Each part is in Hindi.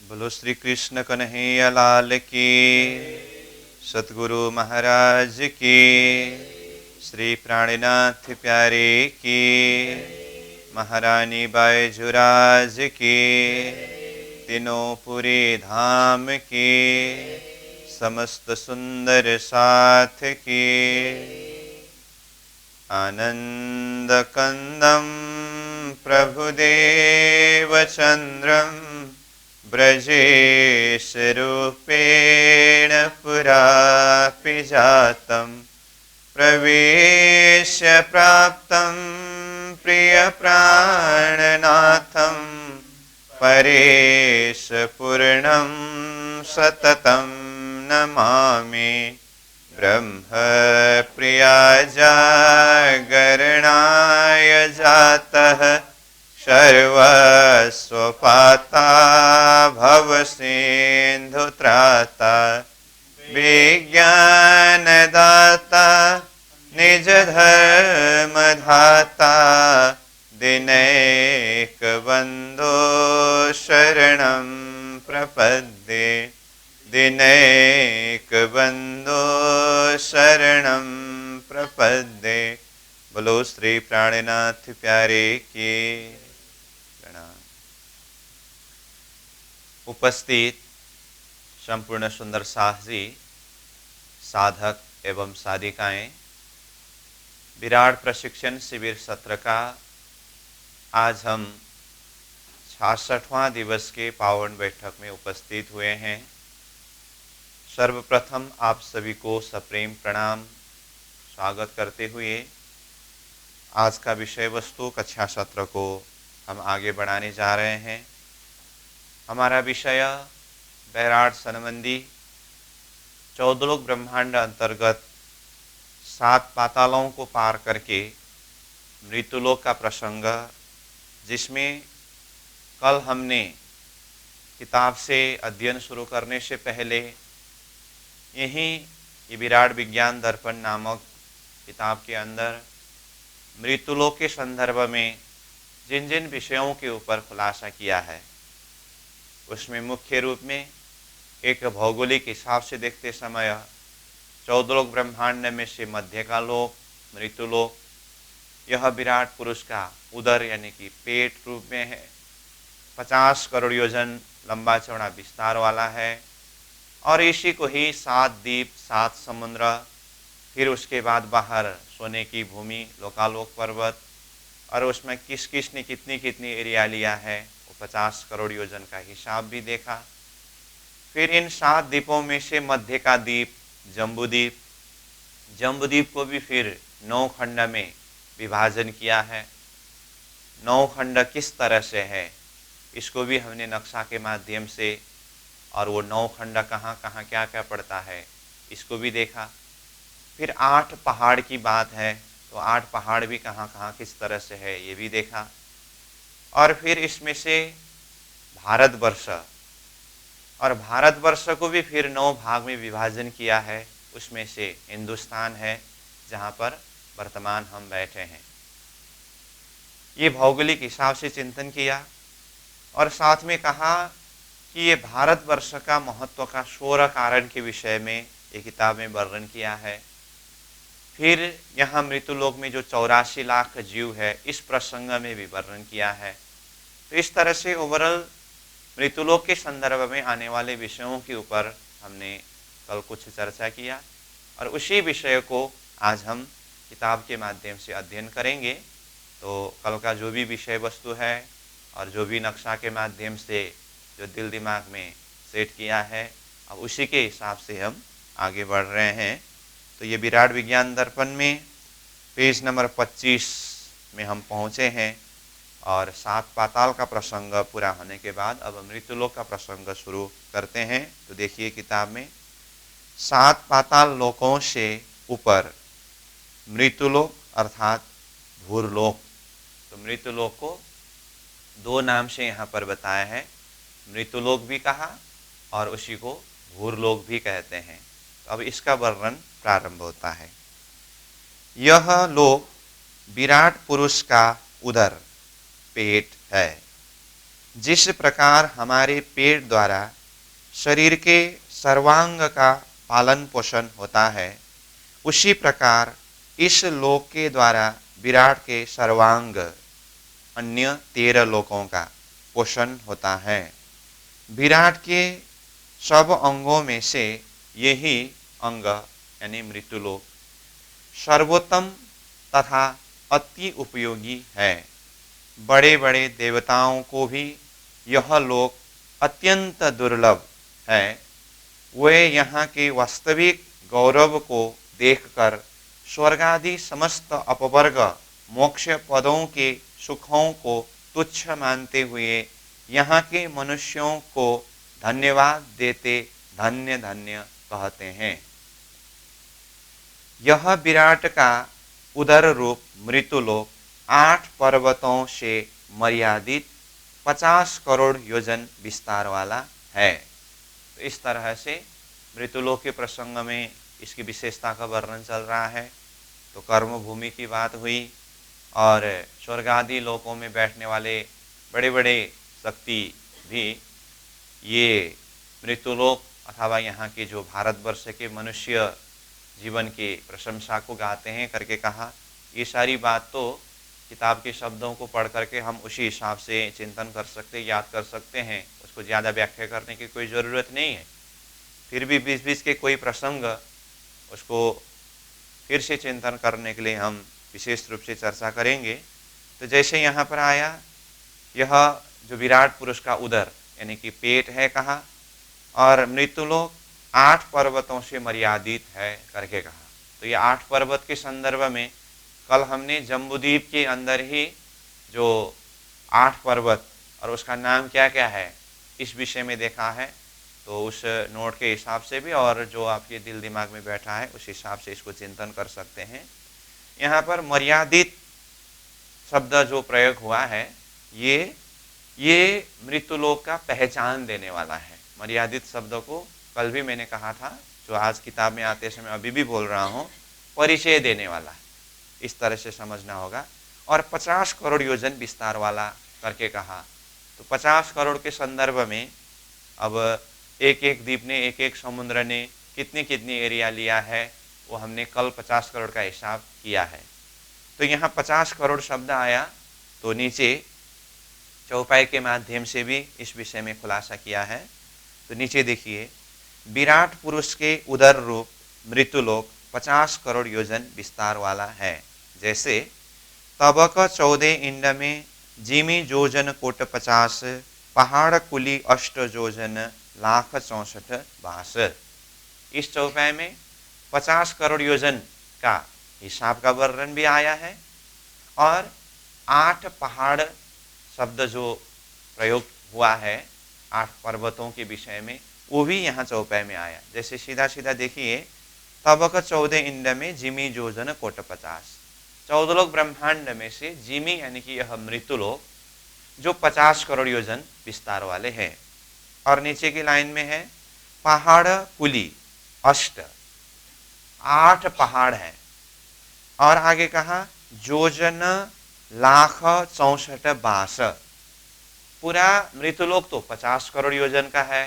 बोलो श्री कृष्ण कन्हैया लाल की, सतगुरु महाराज की, श्री प्राणनाथ प्यारे की, महारानी बायजुराज की, तीनों पुरी धाम की, समस्त सुंदर साथ की। आनंद कंदम प्रभुदेव चंद्रम ब्रजेश रूपेण पुरापि जातं प्रवेश्य प्राप्तं प्रियप्राणनाथं परेश पूर्णं सततं नमामि। ब्रह्मप्रिया जागरणाय जातः सर्वस्वपाता भवसिन्धुत्राता विज्ञानदाता निजधर्मधाता दिनैकबन्धो शरणं प्रपद्ये दिनैकबन्धो शरणं प्रपद्ये। बोलो श्री प्राणनाथ प्यारे की प्रणाम। उपस्थित संपूर्ण सुंदर साहसी साधक एवं साधिकाएं, विराट प्रशिक्षण शिविर सत्र का आज हम 66वां दिवस के पावन बैठक में उपस्थित हुए हैं। सर्वप्रथम आप सभी को सप्रेम प्रणाम स्वागत करते हुए आज का विषय वस्तु कक्षा सत्र को हम आगे बढ़ाने जा रहे हैं। हमारा विषय बैराट सनबंदी 14 लोक ब्रह्मांड अंतर्गत 7 पातालों को पार करके मृत्युलोक का प्रसंग, जिसमें कल हमने किताब से अध्ययन शुरू करने से पहले यही ये विराट विज्ञान दर्पण नामक किताब के अंदर मृत्युलोक के संदर्भ में जिन जिन विषयों के ऊपर खुलासा किया है, उसमें मुख्य रूप में एक भौगोलिक हिसाब से देखते समय 14 लोक ब्रह्मांड में से मध्य का लोक मृत्युलोक, यह विराट पुरुष का उदर यानी कि पेट रूप में है। 50 करोड़ योजन लंबा चौड़ा विस्तार वाला है और इसी को ही 7 द्वीप 7 समुद्र, फिर उसके बाद बाहर सोने की भूमि लोकालोक पर्वत, और उसमें किस किस ने कितनी कितनी एरिया लिया है वो 50 करोड़ योजन का हिसाब भी देखा। फिर इन 7 द्वीपों में से मध्य का द्वीप जम्बूद्वीप, जम्बूद्वीप को भी फिर 9 खंड में विभाजन किया है। 9 खंड किस तरह से है इसको भी हमने नक्शा के माध्यम से, और वो 9 खंड कहाँ कहाँ क्या क्या पड़ता है इसको भी देखा। फिर 8 पहाड़ की बात है तो 8 पहाड़ भी कहाँ कहाँ किस तरह से है ये भी देखा। और फिर इसमें से भारतवर्ष, और भारतवर्ष को भी फिर 9 भाग में विभाजन किया है। उसमें से हिंदुस्तान है जहाँ पर वर्तमान हम बैठे हैं। ये भौगोलिक हिसाब से चिंतन किया और साथ में कहा कि ये भारतवर्ष का महत्व का 16 कारण के विषय में ये किताब में वर्णन किया है। फिर यहाँ मृत्युलोक में जो 84 लाख जीव है इस प्रसंग में भी वर्णन किया है। तो इस तरह से ओवरऑल मृत्युलोक के संदर्भ में आने वाले विषयों के ऊपर हमने कल कुछ चर्चा किया और उसी विषय को आज हम किताब के माध्यम से अध्ययन करेंगे। तो कल का जो भी विषय वस्तु है और जो भी नक्शा के माध्यम से जो दिल दिमाग में सेट किया है, अब उसी के हिसाब से हम आगे बढ़ रहे हैं। तो ये विराट विज्ञान दर्पण में पेज नंबर 25 में हम पहुँचे हैं और 7 पाताल का प्रसंग पूरा होने के बाद अब मृत्युलोक का प्रसंग शुरू करते हैं। तो देखिए किताब में 7 पाताल लोकों से ऊपर मृत्युलोक अर्थात भूरलोक। तो मृत्युलोक को 2 नाम से यहाँ पर बताया है, मृत्युलोक भी कहा और उसी को भूरलोक भी कहते हैं। तो अब इसका वर्णन प्रारंभ होता है। यह लोक विराट पुरुष का उदर पेट है। जिस प्रकार हमारे पेट द्वारा शरीर के सर्वांग का पालन पोषण होता है, उसी प्रकार इस लोक के द्वारा विराट के सर्वांग अन्य 13 लोकों का पोषण होता है। विराट के सब अंगों में से यही अंग यानी मृत्युलोक सर्वोत्तम तथा अति उपयोगी है। बड़े बड़े देवताओं को भी यह लोक अत्यंत दुर्लभ है। वे यहाँ के वास्तविक गौरव को देखकर स्वर्गादि समस्त अपवर्ग मोक्ष पदों के सुखों को तुच्छ मानते हुए यहाँ के मनुष्यों को धन्यवाद देते धन्य धन्य कहते हैं। यह विराट का उदर रूप मृत्युलोक 8 पर्वतों से मर्यादित 50 करोड़ योजन विस्तार वाला है। तो इस तरह से मृत्युलोक के प्रसंग में इसकी विशेषता का वर्णन चल रहा है। तो कर्म भूमि की बात हुई और स्वर्ग आदि लोकों में बैठने वाले बड़े बड़े शक्ति भी ये मृत्युलोक अथवा यहाँ के जो भारतवर्ष के मनुष्य जीवन की प्रशंसा को गाते हैं करके कहा। ये सारी बात तो किताब के शब्दों को पढ़ करके हम उसी हिसाब से चिंतन कर सकते, याद कर सकते हैं, उसको ज़्यादा व्याख्या करने की कोई ज़रूरत नहीं है। फिर भी बीच बीच के कोई प्रसंग उसको फिर से चिंतन करने के लिए हम विशेष रूप से चर्चा करेंगे। तो जैसे यहाँ पर आया, यह जो विराट पुरुष का उदर यानी कि पेट है कहा, और मृत्युलोक 8 पर्वतों से मर्यादित है करके कहा। तो ये 8 पर्वत के संदर्भ में कल हमने जम्बूद्वीप के अंदर ही जो 8 पर्वत और उसका नाम क्या क्या है इस विषय में देखा है। तो उस नोट के हिसाब से भी और जो आपके दिल दिमाग में बैठा है उस हिसाब से इसको चिंतन कर सकते हैं। यहाँ पर मर्यादित शब्द जो प्रयोग हुआ है ये मृत्युलोक का पहचान देने वाला है। मर्यादित शब्द को कल भी मैंने कहा था, जो आज किताब में आते समय अभी भी बोल रहा हूँ, परिचय देने वाला है, इस तरह से समझना होगा। और 50 करोड़ योजन विस्तार वाला करके कहा। तो 50 करोड़ के संदर्भ में अब एक एक द्वीप ने, एक एक समुद्र ने कितनी कितनी एरिया लिया है वो हमने कल 50 करोड़ का हिसाब किया है। तो यहाँ 50 करोड़ शब्द आया, तो नीचे चौपाई के माध्यम से भी इस विषय में खुलासा किया है। तो नीचे देखिए, विराट पुरुष के उदर रूप मृत्युलोक 50 करोड़ योजन विस्तार वाला है। जैसे तबक 14 इंड में जिमी जोजन कोट 50, पहाड़ कुली 8 जोजन लाख 64 बास। इस चौपाई में 50 करोड़ योजन का हिसाब का वर्णन भी आया है और 8 पहाड़ शब्द जो प्रयोग हुआ है 8 पर्वतों के विषय में वो भी यहाँ चौपाई में आया। जैसे सीधा सीधा देखिए, तबक 14 इंड में जिमी जोजन कोट 50, 14 लोक ब्रह्मांड में से जिमी यानी कि यह मृत्युलोक जो 50 करोड़ योजन विस्तार वाले हैं। और नीचे की लाइन में है पहाड़ कुली 8, 8 पहाड़ है। और आगे कहा जोजन लाख 64 बास। पूरा मृत्युलोक तो 50 करोड़ योजन का है,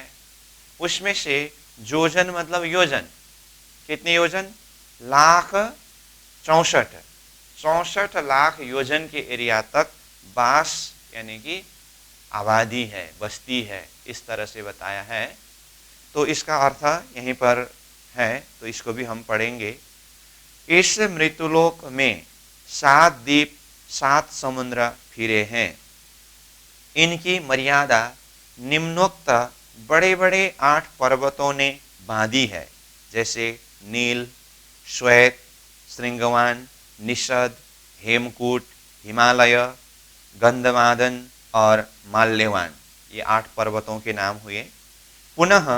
उसमें से जोजन मतलब योजन, कितने योजन? लाख 64, 64 लाख योजन के एरिया तक बास यानी कि आबादी है, बस्ती है, इस तरह से बताया है। तो इसका अर्थ यहीं पर है, तो इसको भी हम पढ़ेंगे। इस मृत्युलोक में 7 द्वीप 7 समुद्र फिरे हैं। इनकी मर्यादा निम्नोक्त बड़े बड़े 8 पर्वतों ने बांधी है, जैसे नील, श्वेत, श्रृंगवान, निषद, हेमकूट, हिमालय, गंधमादन और माल्यवान। ये 8 पर्वतों के नाम हुए। पुनः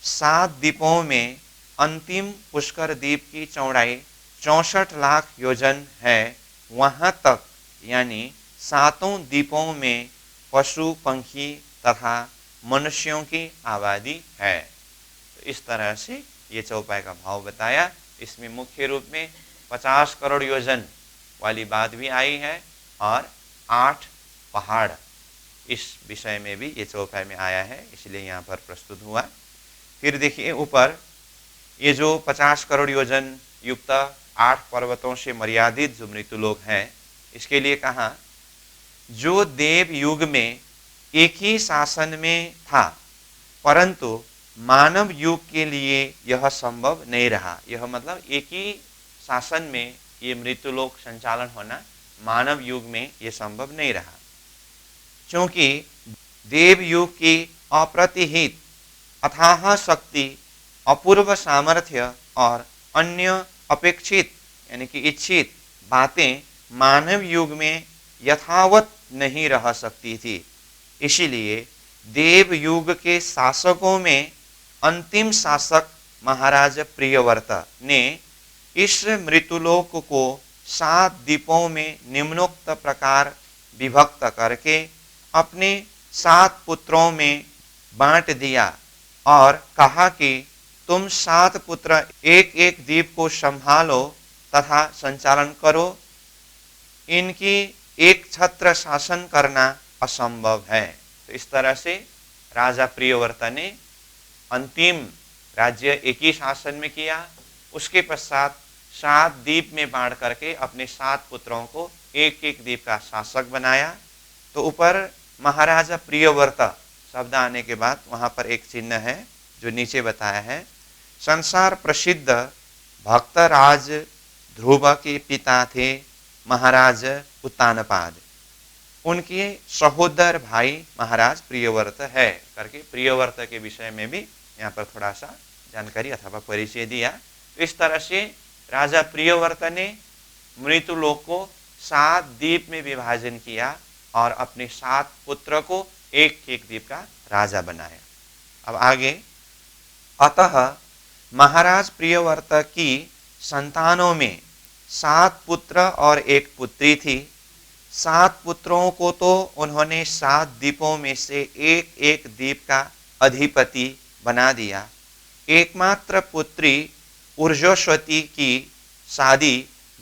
7 द्वीपों में अंतिम पुष्कर द्वीप की चौड़ाई 64 लाख योजन है। वहाँ तक यानी 7 द्वीपों में पशु पंखी तथा मनुष्यों की आबादी है। तो इस तरह से ये चौपाई का भाव बताया। इसमें मुख्य रूप में 50 करोड़ योजन वाली बात भी आई है और 8 पहाड़ इस विषय में भी ये चौपाई में आया है, इसलिए यहाँ पर प्रस्तुत हुआ। फिर देखिए ऊपर, ये जो 50 करोड़ योजन युक्त 8 पर्वतों से मर्यादित जो मृत्युलोक है, इसके लिए कहा जो देव युग में एक ही शासन में था, परंतु मानव युग के लिए यह संभव नहीं रहा। यह मतलब एक ही शासन में ये मृत्युलोक संचालन होना मानव युग में ये संभव नहीं रहा, क्योंकि देव युग की अप्रतिहित अथाह शक्ति, अपूर्व सामर्थ्य और अन्य अपेक्षित यानी कि इच्छित बातें मानव युग में यथावत नहीं रह सकती थी। इसीलिए देव युग के शासकों में अंतिम शासक महाराज प्रियव्रत ने इस मृत्युलोक को 7 द्वीपों में निम्नोक्त प्रकार विभक्त करके अपने 7 पुत्रों में बांट दिया और कहा कि तुम 7 पुत्र एक एक द्वीप को संभालो तथा संचालन करो। इनकी एक छत्र शासन करना असंभव है। तो इस तरह से राजा प्रियव्रत ने अंतिम राज्य एक ही शासन में किया। उसके पश्चात 7 द्वीप में बांट करके अपने 7 पुत्रों को एक एक द्वीप का शासक बनाया। तो ऊपर महाराजा प्रियव्रत शब्द आने के बाद वहां पर एक चिन्ह है जो नीचे बताया है। संसार प्रसिद्ध भक्तराज ध्रुव के पिता थे महाराज उत्तानपाद। उनके सहोदर भाई महाराज प्रियव्रत है करके प्रियव्रत के विषय में भी यहाँ पर थोड़ा सा जानकारी अथवा परिचय दिया। तो इस तरह से राजा प्रियव्रत ने मृत्युलोक को 7 द्वीप में विभाजन किया और अपने 7 पुत्र को एक एक द्वीप का राजा बनाया। अब आगे, अतः महाराज प्रियव्रत की संतानों में 7 पुत्र और 1 पुत्री थी। 7 पुत्रों को तो उन्होंने 7 द्वीपों में से एक एक द्वीप का अधिपति बना दिया। एकमात्र पुत्री ऊर्जस्वती की शादी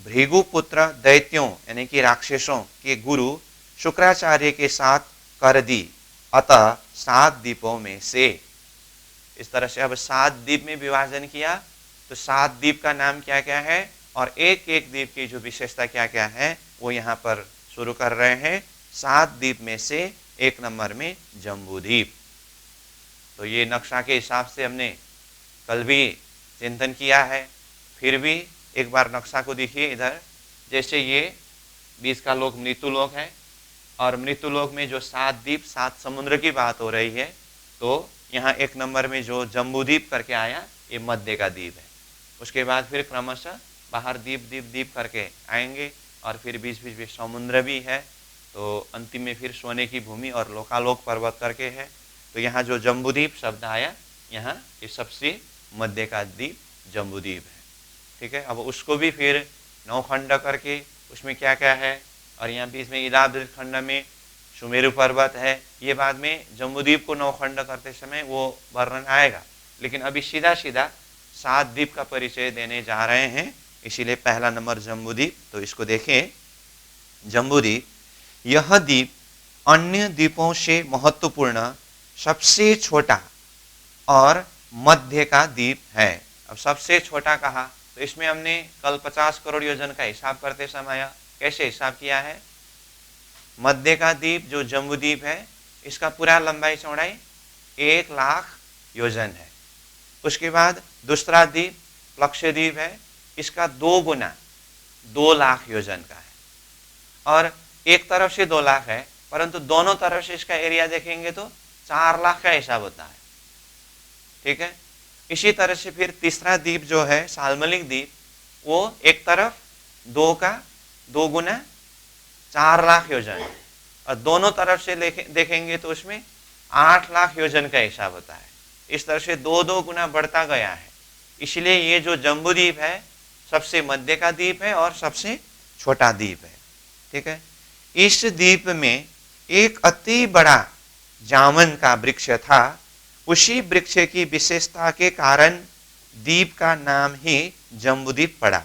भृगुपुत्र दैत्यों यानी कि राक्षसों के गुरु शुक्राचार्य के साथ कर दी। अतः 7 द्वीपों में से, इस तरह से अब 7 द्वीप में विभाजन किया। तो 7 द्वीप का नाम क्या क्या है और एक एक द्वीप की जो विशेषता क्या क्या है वो यहाँ पर शुरू कर रहे हैं। 7 द्वीप में से 1 नंबर में जम्बूद्वीप। तो ये नक्शा के हिसाब से हमने कल भी चिंतन किया है। फिर भी एक बार नक्शा को देखिए इधर। जैसे ये बीच का लोक मृत्युलोक है और मृत्युलोक में जो 7 द्वीप 7 समुद्र की बात हो रही है, तो यहाँ 1 नंबर में जो जम्बूद्वीप करके आया ये मध्य का द्वीप है। उसके बाद फिर क्रमशः बाहर द्वीप द्वीप द्वीप करके आएंगे और फिर बीच बीच में समुद्र भी है। तो अंतिम में फिर सोने की भूमि और लोकालोक पर्वत करके है। तो यहाँ जो जम्बूद्वीप शब्द आया, यहाँ ये सबसे मध्य का द्वीप जम्बूद्वीप है। ठीक है, अब उसको भी फिर 9 खंड करके उसमें क्या क्या है, और यहाँ बीच में इलाहाबाद खंड में सुमेरु पर्वत है। ये बाद में जम्बूद्वीप को 9 खंड करते समय वो वर्णन आएगा, लेकिन अभी सीधा सीधा 7 द्वीप का परिचय देने जा रहे हैं। इसीलिए पहला नंबर जम्बूद्वीप। तो इसको देखें, जम्बूद्वीप, यह द्वीप अन्य द्वीपों से महत्वपूर्ण सबसे छोटा और मध्य का द्वीप है। अब सबसे छोटा कहा तो इसमें हमने कल 50 करोड़ योजन का हिसाब करते समय कैसे हिसाब किया है। मध्य का द्वीप जो जम्बूद्वीप है, इसका पूरा लंबाई चौड़ाई 1 लाख योजन है। उसके बाद दूसरा द्वीप लक्षद्वीप है, इसका 2 गुना 2 लाख योजन का है। और एक तरफ से 2 लाख है, परंतु दोनों तरफ से इसका एरिया देखेंगे तो 4 लाख का हिसाब होता है। ठीक है, इसी तरह से फिर तीसरा द्वीप जो है सालमलिक द्वीप, वो एक तरफ 2 का 2 गुना 4 लाख योजन है, और दोनों तरफ से देखेंगे तो उसमें 8 लाख योजन का हिसाब होता है। इस तरह से 2-2 गुना बढ़ता गया है। इसलिए ये जो जम्बूद्वीप है सबसे मध्य का द्वीप है और सबसे छोटा द्वीप है। ठीक है, इस द्वीप में एक अति बड़ा जामुन का वृक्ष था। उसी वृक्ष की विशेषता के कारण द्वीप का नाम ही जम्बूद्वीप पड़ा।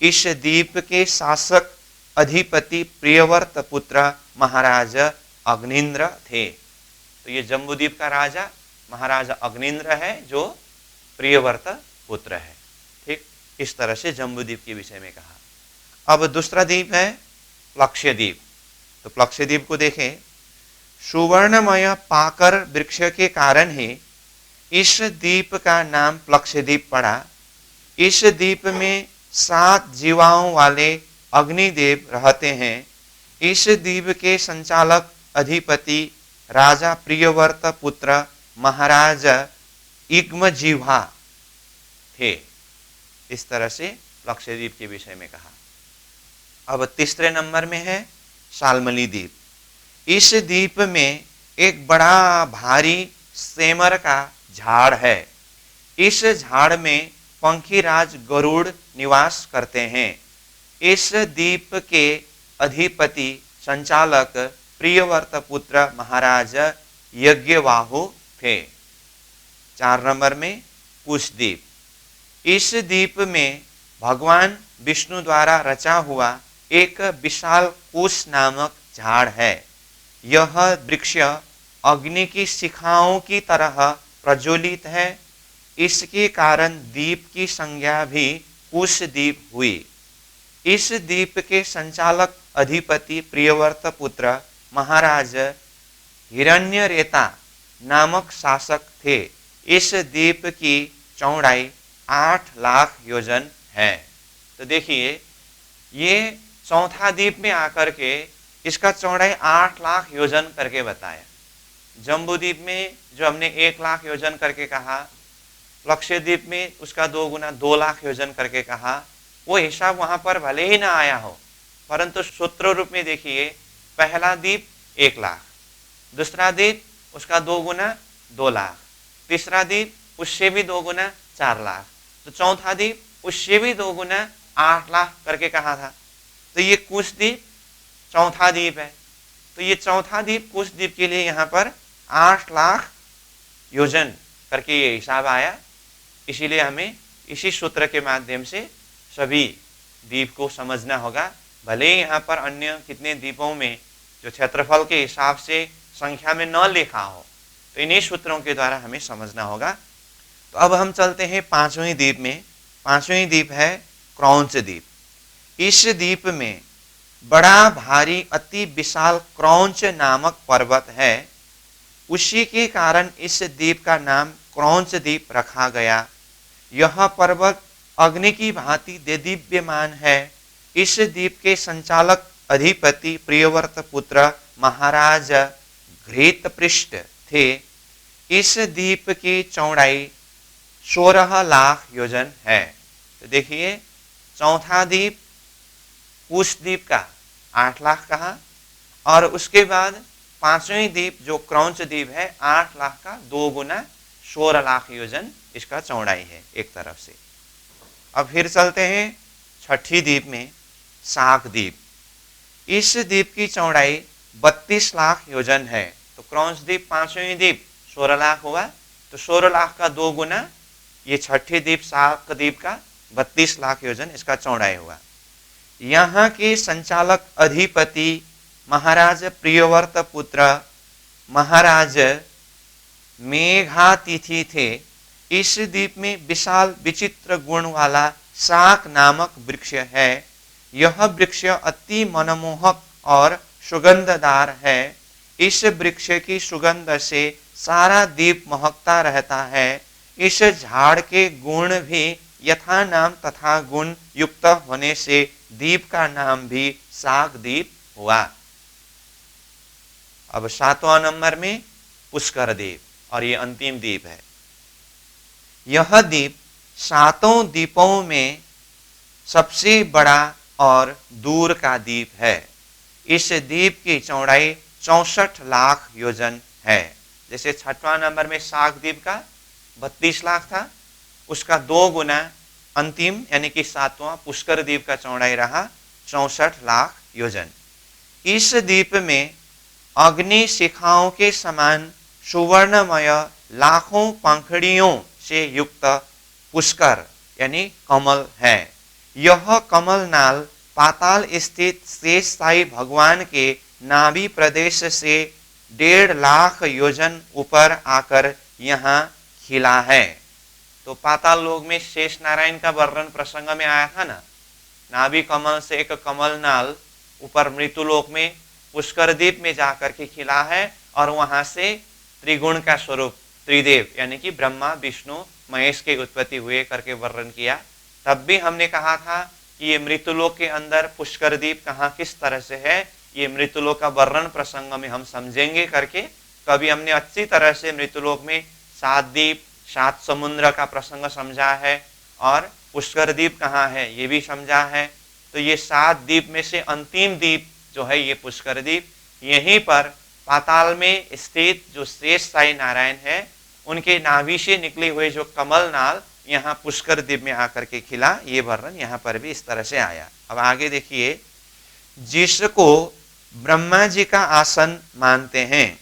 इस द्वीप के शासक अधिपति प्रियव्रत पुत्र महाराज अग्निंद्र थे। तो ये जम्बूद्वीप का राजा महाराजा अग्निंद्र है जो प्रियव्रत पुत्र है। ठीक, इस तरह से जम्बूद्वीप के विषय में कहा। अब दूसरा द्वीप है प्लक्षद्वीप। तो प्लक्षद्वीप को देखें, सुवर्णमय पाकर वृक्ष के कारण ही इस द्वीप का नाम प्लक्षद्वीप पड़ा। इस द्वीप में 7 जीवाओं वाले अग्निदेव रहते हैं। इस द्वीप के संचालक अधिपति राजा प्रियव्रत पुत्र महाराज इग्मजीवा थे। इस तरह से प्लक्षद्वीप के विषय में कहा। अब तीसरे नंबर में है शाल्मली द्वीप। इस द्वीप में एक बड़ा भारी सेमर का झाड़ है। इस झाड़ में पंखीराज गरुड़ निवास करते हैं। इस द्वीप के अधिपति संचालक प्रियव्रत पुत्र महाराज यज्ञवाहु थे। 4 नंबर में कुशद्वीप। इस द्वीप में भगवान विष्णु द्वारा रचा हुआ एक विशाल कुश नामक झाड़ है। यह वृक्ष अग्नि की शिखाओं की तरह प्रज्वलित है। इसके कारण द्वीप की संज्ञा भी कुशद्वीप हुई। इस द्वीप के संचालक अधिपति प्रियव्रत पुत्र महाराज हिरण्यरेता नामक शासक थे। इस द्वीप की चौड़ाई 8 लाख योजन है। तो देखिए, ये चौथा द्वीप में आकर के इसका चौड़ाई 8 लाख योजन करके बताया। जम्बूद्वीप में जो हमने 1 लाख योजन करके कहा, प्लक्षद्वीप में उसका 2 गुना 2 लाख योजन करके कहा। वो हिसाब वहां पर भले ही ना आया हो, परंतु सूत्र रूप में देखिए, पहला द्वीप 1 लाख, दूसरा द्वीप उसका 2 गुना 2 लाख, तीसरा द्वीप उससे भी 2 गुना 4 लाख, तो चौथा द्वीप उससे भी 2 गुना 8 लाख करके कहा था। तो ये कुशद्वीप चौथा द्वीप है। तो ये चौथा द्वीप कुशद्वीप के लिए यहाँ पर 8 लाख योजन करके ये हिसाब आया। इसीलिए हमें इसी सूत्र के माध्यम से सभी द्वीप को समझना होगा। भले ही यहाँ पर अन्य कितने द्वीपों में जो क्षेत्रफल के हिसाब से संख्या में न लिखा हो, तो इन्हीं सूत्रों के द्वारा हमें समझना होगा। तो अब हम चलते हैं 5वें द्वीप में। 5वें द्वीप है क्रौंच द्वीप। इस द्वीप में बड़ा भारी अति विशाल क्रौंच नामक पर्वत है। उसी के कारण इस द्वीप का नाम क्रौंच द्वीप रखा गया। यह पर्वत अग्नि की भांति देदीप्यमान है। इस द्वीप के संचालक अधिपति प्रियव्रत पुत्र महाराज घृतपृष्ठ थे। इस द्वीप की चौड़ाई 16 लाख योजन है। तो देखिए, चौथा द्वीप कुशद्वीप का 8 लाख कहा, और उसके बाद 5वें द्वीप जो क्रौंच द्वीप है 8 लाख का 2 गुना 16 लाख योजन इसका चौड़ाई है एक तरफ से। अब फिर चलते हैं 6ठी द्वीप में, शाक द्वीप। इस द्वीप की चौड़ाई 32 लाख योजन है। तो क्रौंच द्वीप 5वें द्वीप 16 लाख हुआ, तो 16 लाख का 2 गुना ये 6ठी द्वीप शाक द्वीप का 32 लाख योजन इसका चौड़ाई हुआ। यहाँ के संचालक अधिपति महाराज प्रियव्रत पुत्र महाराज मेघातिथि थे। इस द्वीप में विशाल विचित्र गुण वाला शाक नामक वृक्ष है। यह वृक्ष अति मनमोहक और सुगंधदार है। इस वृक्ष की सुगंध से सारा द्वीप महकता रहता है। इस झाड़ के गुण भी यथा नाम तथा गुण युक्त होने से द्वीप का नाम भी शाक द्वीप हुआ। अब 7वां नंबर में पुष्कर द्वीप, और ये अंतिम द्वीप है। यह द्वीप 7 द्वीपों में सबसे बड़ा और दूर का द्वीप है। इस द्वीप की चौड़ाई 64 लाख योजन है। जैसे 6वां नंबर में शाक द्वीप का 32 लाख था, उसका 2 गुना अंतिम यानी कि 7वां पुष्कर द्वीप का चौड़ाई रहा 64 लाख योजन। इस द्वीप में अग्नि शिखाओं के समान सुवर्णमय लाखों पंखुड़ियों से युक्त पुष्कर यानी कमल है। यह कमल नाल पाताल स्थित शेष साई भगवान के नाभि प्रदेश से 1.5 लाख योजन ऊपर आकर यहाँ खिला है। तो पाताल लोक में शेष नारायण का वर्णन प्रसंग में आया था ना, नाभि कमल से एक कमल नाल ऊपर मृत्युलोक में पुष्कर द्वीप में जाकर के खिला है, और वहां से त्रिगुण का स्वरूप त्रिदेव यानी कि ब्रह्मा विष्णु महेश के उत्पत्ति हुए करके वर्णन किया। तब भी हमने कहा था कि ये मृत्युलोक के अंदर पुष्कर द्वीप कहाँ किस तरह से है, ये मृत्युलोक का वर्णन प्रसंग में हम समझेंगे करके। कभी हमने अच्छी तरह से मृत्युलोक में 7 द्वीप 7 समुद्र का प्रसंग समझा है, और पुष्कर द्वीप कहाँ है ये भी समझा है। तो ये 7 द्वीप में से अंतिम द्वीप जो है ये पुष्कर द्वीप, यहीं पर पाताल में स्थित जो शेष साई नारायण है उनके नाभि से निकले हुए जो कमल नाल यहाँ पुष्कर द्वीप में आकर के खिला, ये वर्णन यहाँ पर भी इस तरह से आया। अब आगे देखिए, जिसको ब्रह्मा जी का आसन मानते हैं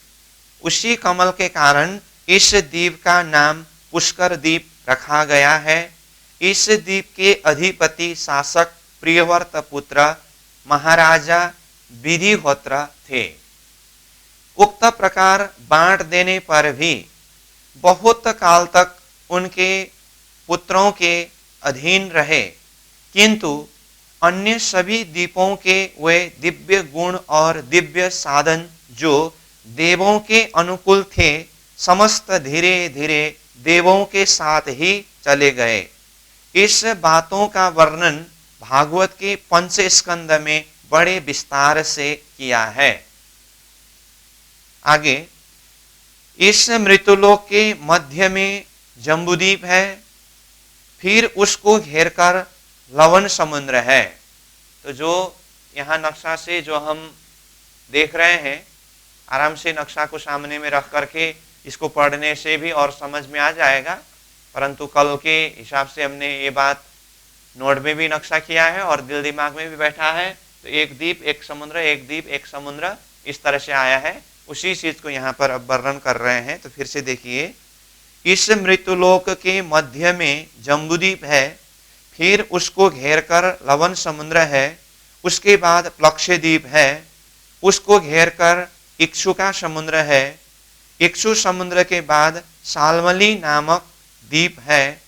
उसी कमल के कारण इस द्वीप का नाम पुष्कर द्वीप रखा गया है। इस द्वीप के अधिपति शासक प्रियव्रत पुत्र महाराजा विधिहोत्र थे। उक्त प्रकार बांट देने पर भी बहुत काल तक उनके पुत्रों के अधीन रहे, किंतु अन्य सभी द्वीपों के वे दिव्य गुण और दिव्य साधन जो देवों के अनुकूल थे समस्त धीरे धीरे देवों के साथ ही चले गए। इस बातों का वर्णन भागवत के 5 स्कंद में बड़े विस्तार से किया है। आगे, इस मृत्युलोक के मध्य में जम्बूद्वीप है, फिर उसको घेरकर लवण समुद्र है। तो जो यहाँ नक्शा से जो हम देख रहे हैं, आराम से नक्शा को सामने में रख करके इसको पढ़ने से भी और समझ में आ जाएगा, परंतु कल के हिसाब से हमने ये बात नोट में भी नक्शा किया है और दिल दिमाग में भी बैठा है। तो एक द्वीप एक समुद्र, एक द्वीप एक समुद्र, इस तरह से आया है। उसी चीज को यहाँ पर अब वर्णन कर रहे हैं। तो फिर से देखिए, इस मृत्युलोक के मध्य में जम्बूद्वीप है, फिर उसको घेरकर लवण समुद्र है, उसके बाद प्लक्षद्वीप है, उसको घेरकर इक्षुका समुद्र है, इक्षु समुद्र के बाद सालमली नामक द्वीप है,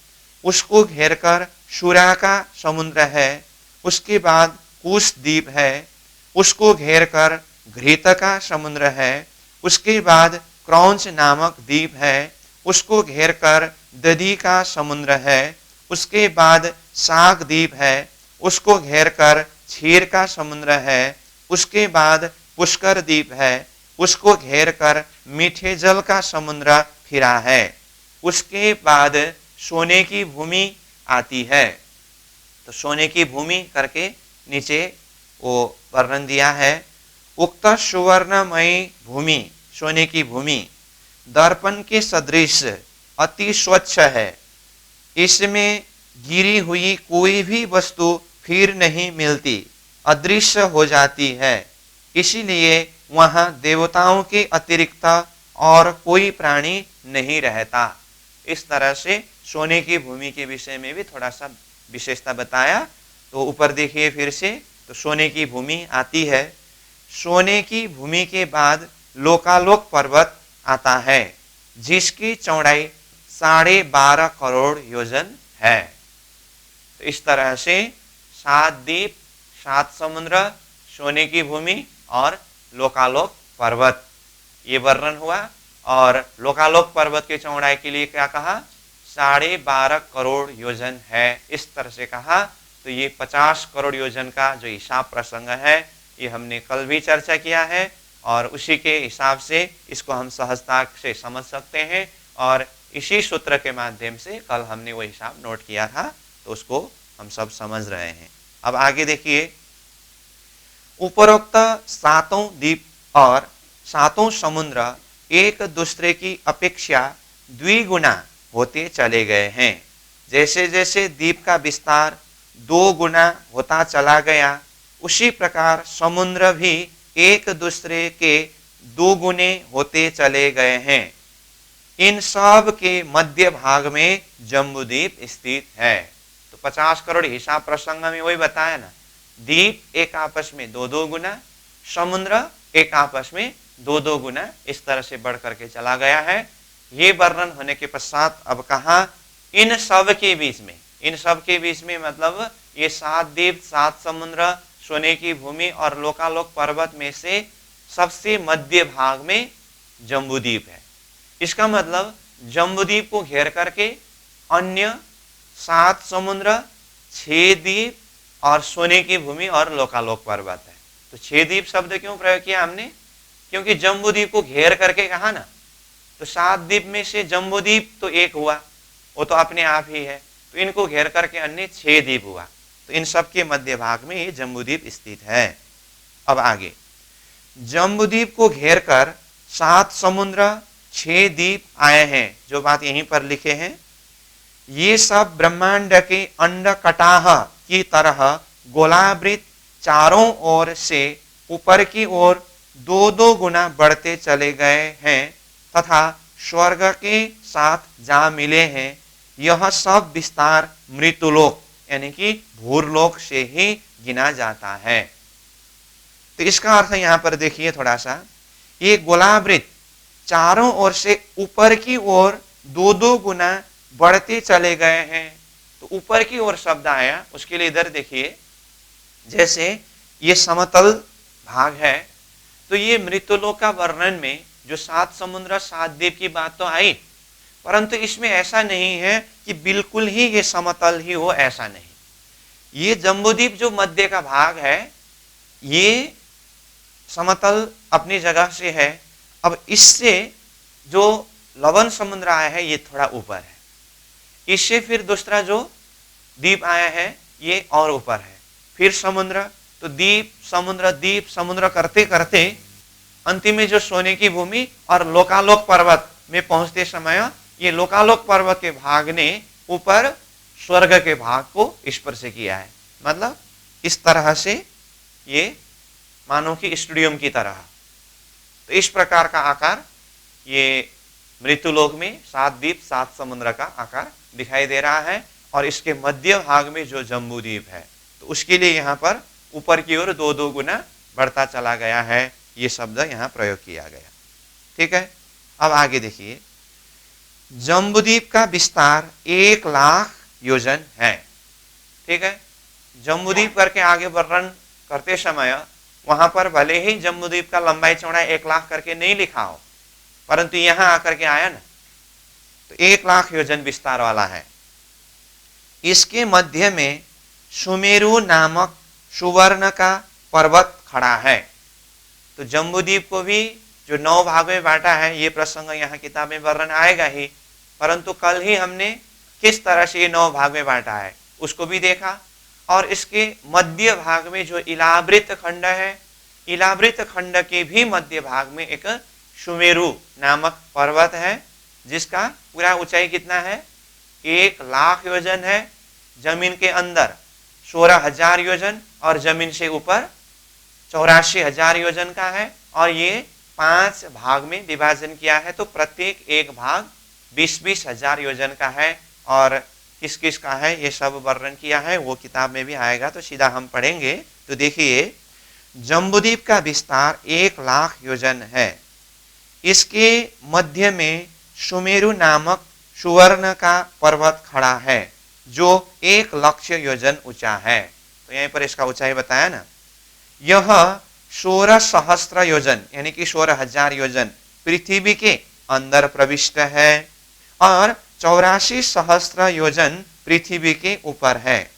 उसको घेरकर शूराका समुद्र है, उसके बाद कुश द्वीप है, उसको घेरकर घृतका समुद्र है, उसके बाद क्रौंच नामक द्वीप है, उसको घेरकर दधी का समुद्र है, उसके बाद साग द्वीप है, उसको घेरकर क्षीर का समुद्र है, उसके बाद पुष्कर द्वीप है, उसको घेरकर मीठे जल का समुद्र फिरा है, उसके बाद सोने की भूमि आती है। तो सोने की भूमि करके नीचे वो वर्णन दिया है। उक्त सुवर्णमयी भूमि, सोने की भूमि दर्पण के सदृश अति स्वच्छ है, इसमें गिरी हुई कोई भी वस्तु फिर नहीं मिलती, अदृश्य हो जाती है, इसीलिए वहां देवताओं के अतिरिक्त और कोई प्राणी नहीं रहता। इस तरह से सोने की भूमि के विषय में भी थोड़ा सा विशेषता बताया। तो ऊपर देखिए फिर से, तो सोने की भूमि आती है, सोने की भूमि के बाद लोकालोक पर्वत आता है, जिसकी चौड़ाई 12.5 करोड़ योजन है। तो इस तरह से 7 द्वीप 7 समुद्र, सोने की भूमि और लोकालोक पर्वत, ये वर्णन हुआ। और लोकालोक पर्वत की चौड़ाई के लिए क्या कहा, 12.5 करोड़ योजन है, इस तरह से कहा। तो ये 50 करोड़ योजन का जो हिसाब प्रसंग है ये हमने कल भी चर्चा किया है, और उसी के हिसाब से इसको हम सहजता से समझ सकते हैं, और इसी सूत्र के माध्यम से कल हमने वो हिसाब नोट किया था, तो उसको हम सब समझ रहे हैं। अब आगे देखिए, उपरोक्त 7 द्वीप और 7 समुद्र एक दूसरे की अपेक्षा द्विगुना होते चले गए हैं। जैसे जैसे द्वीप का विस्तार 2 गुना होता चला गया, उसी प्रकार समुद्र भी एक दूसरे के 2 गुने होते चले गए हैं। इन सब के मध्य भाग में जम्बूद्वीप स्थित है। तो 50 करोड़ हिसाब प्रसंग में वही बताया ना, द्वीप एक आपस में 2-2 गुना, समुद्र एक आपस में दो दो गुना इस तरह से बढ़ करके चला गया है। ये वर्णन होने के पश्चात अब कहा इन सब के बीच में, इन सब के बीच में मतलब ये 7 द्वीप, 7 समुद्र, सोने की भूमि और लोकालोक पर्वत में से सबसे मध्य भाग में जम्बूद्वीप है। इसका मतलब जम्बूद्वीप को घेर करके अन्य 7 समुद्र, 6 द्वीप और सोने की भूमि और लोकालोक पर्वत है। तो 6 द्वीप शब्द क्यों प्रयोग किया हमने? क्योंकि जम्बूद्वीप को घेर करके कहा ना, तो 7 द्वीप में से जम्बूद्वीप तो एक हुआ, वो तो अपने आप ही है, तो इनको घेर करके अन्य 6 द्वीप हुआ। तो इन सब के मध्य भाग में ये जम्बूद्वीप स्थित है। अब आगे, जम्बूद्वीप को घेर कर 7 समुद्र, 6 द्वीप आए हैं, जो बात यहीं पर लिखे हैं। ये सब ब्रह्मांड के अंड कटाह की तरह गोलावृत चारों ओर से ऊपर की ओर 2-2 गुना बढ़ते चले गए हैं तथा स्वर्ग के साथ जा मिले हैं। यह सब विस्तार मृत्युलोक यानी कि भूरलोक से ही गिना जाता है। तो इसका अर्थ यहां पर देखिए थोड़ा सा, ये गोलावृत चारों ओर से ऊपर की ओर 2-2 गुना बढ़ते चले गए हैं। तो ऊपर की ओर शब्द आया, उसके लिए इधर देखिए, जैसे ये समतल भाग है, तो ये मृत्युलोक का वर्णन में जो 7 समुद्र, 7 द्वीप की बात तो आई, परंतु इसमें ऐसा नहीं है कि बिल्कुल ही ये समतल ही हो, ऐसा नहीं। ये जम्बूद्वीप जो मध्य का भाग है, ये समतल अपनी जगह से है। अब इससे जो लवण समुद्र आया है, ये थोड़ा ऊपर है। इससे फिर दूसरा जो द्वीप आया है, ये और ऊपर है। फिर समुद्र, तो द्वीप समुद्र करते करते अंतिम में जो सोने की भूमि और लोकालोक पर्वत में पहुंचते समय ये लोकालोक पर्वत के भाग ने ऊपर स्वर्ग के भाग को स्पर्श किया है। मतलब इस तरह से ये मानो कि स्टेडियम की तरह। तो इस प्रकार का आकार ये मृत्युलोक में 7 द्वीप 7 समुद्र का आकार दिखाई दे रहा है। और इसके मध्य भाग में जो जम्बूद्वीप है, तो उसके लिए यहाँ पर ऊपर की ओर 2-2 गुना बढ़ता चला गया है, ये शब्द यहाँ प्रयोग किया गया। ठीक है, अब आगे देखिए, जम्बूद्वीप का विस्तार 1 लाख योजन है। ठीक है, जम्बूद्वीप करके आगे वर्णन करते समय वहां पर भले ही जम्बूद्वीप का लंबाई चौड़ाई 1 लाख करके नहीं लिखा हो, परंतु यहां आकर के आया ना, तो 1 लाख योजन विस्तार वाला है। इसके मध्य में सुमेरु नामक सुवर्ण का पर्वत खड़ा है। तो जम्बूद्वीप को भी जो 9 भाग में बांटा है, ये प्रसंग यहाँ किताब में वर्णन आएगा ही, परंतु कल ही हमने किस तरह से ये 9 भाग में बांटा है उसको भी देखा। और इसके मध्य भाग में जो इलावृत खंड है, इलावृत खंड के भी मध्य भाग में एक सुमेरु नामक पर्वत है, जिसका पूरा ऊंचाई कितना है, 1 लाख योजन है। जमीन के अंदर 16,000 योजन और जमीन से ऊपर 84,000 योजन का है। और ये 5 भाग में विभाजन किया है, तो प्रत्येक एक भाग 20-20 हजार योजन का है। और किस किस का है ये सब वर्णन किया है, वो किताब में भी आएगा, तो सीधा हम पढ़ेंगे। तो देखिए, जम्बूद्वीप का विस्तार 1 लाख योजन है। इसके मध्य में सुमेरु नामक सुवर्ण का पर्वत खड़ा है, जो 1 लाख योजन ऊंचा है। तो यहीं पर इसका ऊंचाई बताया ना। यह 16,000 योजन यानी कि 16,000 योजन पृथ्वी के अंदर प्रविष्ट है और 84,000 योजन पृथ्वी के ऊपर है,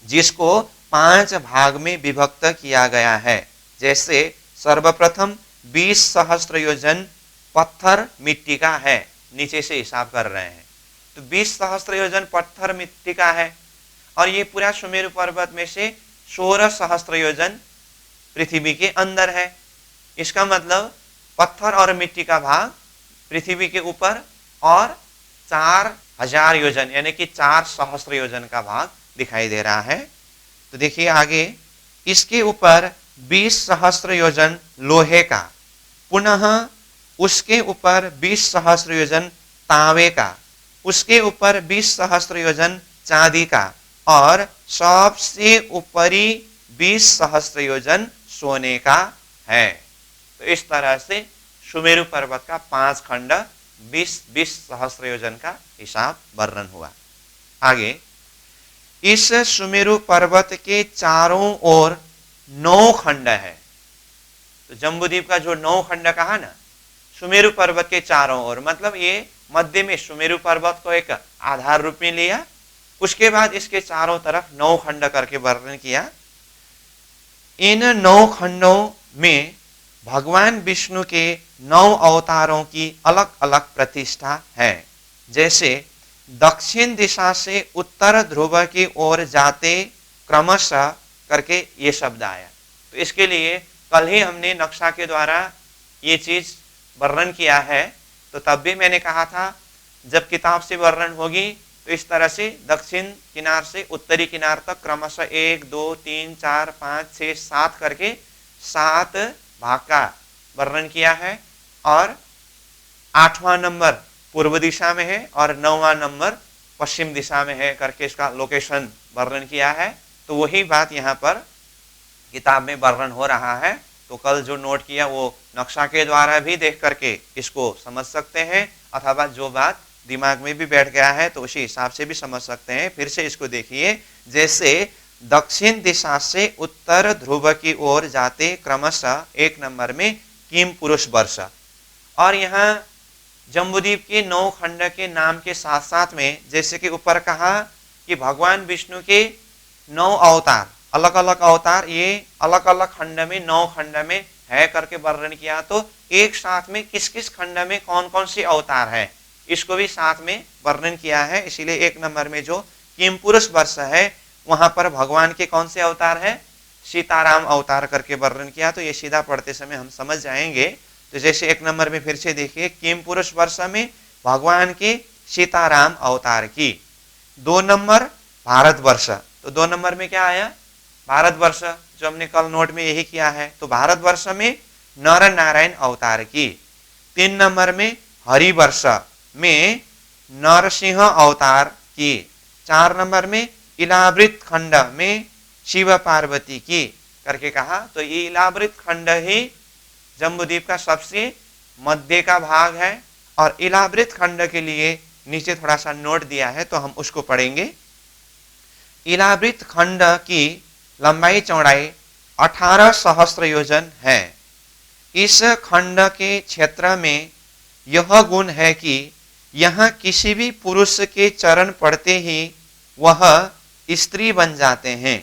जिसको 5 भाग में विभक्त किया गया है। जैसे सर्वप्रथम 20,000 योजन पत्थर मिट्टी का है, नीचे से हिसाब कर रहे हैं, तो 20,000 योजन पत्थर मिट्टी का है। और ये पूरा सुमेरु पर्वत में से 16,000 योजन पृथ्वी के अंदर है। इसका मतलब पत्थर और मिट्टी का भाग पृथ्वी के ऊपर और 4,000 योजन यानी कि 4,000 योजन का भाग दिखाई दे रहा है। तो देखिए आगे, इसके ऊपर 20,000 योजन लोहे का, पुनः उसके ऊपर 20,000 योजन तांबे का, उसके ऊपर 20,000 योजन चांदी का और सबसे ऊपरी 20,000 योजन सोने का है। तो इस तरह से सुमेरु पर्वत का 5 खंड 20 सहस्र योजन का हिसाब वर्णन हुआ। आगे इस सुमेरु पर्वत के चारों ओर 9 खंड है। तो जम्बूद्वीप का जो 9 खंड कहा ना, सुमेरु पर्वत के चारों ओर, मतलब ये मध्य में सुमेरु पर्वत को एक आधार रूप में लिया, उसके बाद इसके चारों तरफ 9 खंड करके वर्णन किया। इन 9 खंडों में भगवान विष्णु के 9 अवतारों की अलग अलग प्रतिष्ठा है। जैसे दक्षिण दिशा से उत्तर ध्रुव की ओर जाते क्रमशः करके ये शब्द आया। तो इसके लिए कल ही हमने नक्शा के द्वारा ये चीज वर्णन किया है। तो तब भी मैंने कहा था जब किताब से वर्णन होगी तो इस तरह से दक्षिण किनार से उत्तरी किनार तक क्रमशः 1 2 3 4 5 6 7 करके 7 भाग का वर्णन किया है, और 8वां नंबर पूर्व दिशा में है और 9वां नंबर पश्चिम दिशा में है करके इसका लोकेशन वर्णन किया है। तो वही बात यहाँ पर किताब में वर्णन हो रहा है। तो कल जो नोट किया वो नक्शा के द्वारा भी देख करके इसको समझ सकते हैं, अथवा जो बात दिमाग में भी बैठ गया है तो उसी हिसाब से भी समझ सकते हैं। फिर से इसको देखिए, जैसे दक्षिण दिशा से उत्तर ध्रुव की ओर जाते क्रमशः 1 नंबर में किम पुरुष वर्ष, और यहाँ जम्बूद्वीप के 9 खंड के नाम के साथ साथ में जैसे कि ऊपर कहा कि भगवान विष्णु के 9 अवतार, अलग अलग अवतार, ये अलग अलग खंड में 9 खंड में है करके वर्णन किया। तो एक साथ में किस किस खंड में कौन कौन सी अवतार है इसको भी साथ में वर्णन किया है। इसीलिए 1 नंबर में जो किम पुरुष वर्ष है वहां पर भगवान के कौन से अवतार है, सीताराम अवतार करके वर्णन किया। तो ये सीधा पढ़ते समय हम समझ जाएंगे। तो जैसे 1 नंबर में फिर से देखिए, किम पुरुष वर्ष में भगवान के सीताराम अवतार की। 2 नंबर भारतवर्ष, तो 2 नंबर में क्या आया, भारतवर्ष, जो हमने कल नोट में यही किया है। तो भारतवर्ष में नर नारायण अवतार की। 3 नंबर में हरिवर्ष में नरसिंह अवतार की। 4 नंबर में इलावृत खंड में शिव पार्वती की करके कहा। तो ये इलावृत खंड ही जम्बूद्वीप का सबसे मध्य का भाग है, और इलावृत खंड के लिए नीचे थोड़ा सा नोट दिया है तो हम उसको पढ़ेंगे। इलावृत खंड की लंबाई चौड़ाई 18 सहस्त्र योजन है। इस खंड के क्षेत्र में यह गुण है कि यहाँ किसी भी पुरुष के चरण पड़ते ही वह स्त्री बन जाते हैं।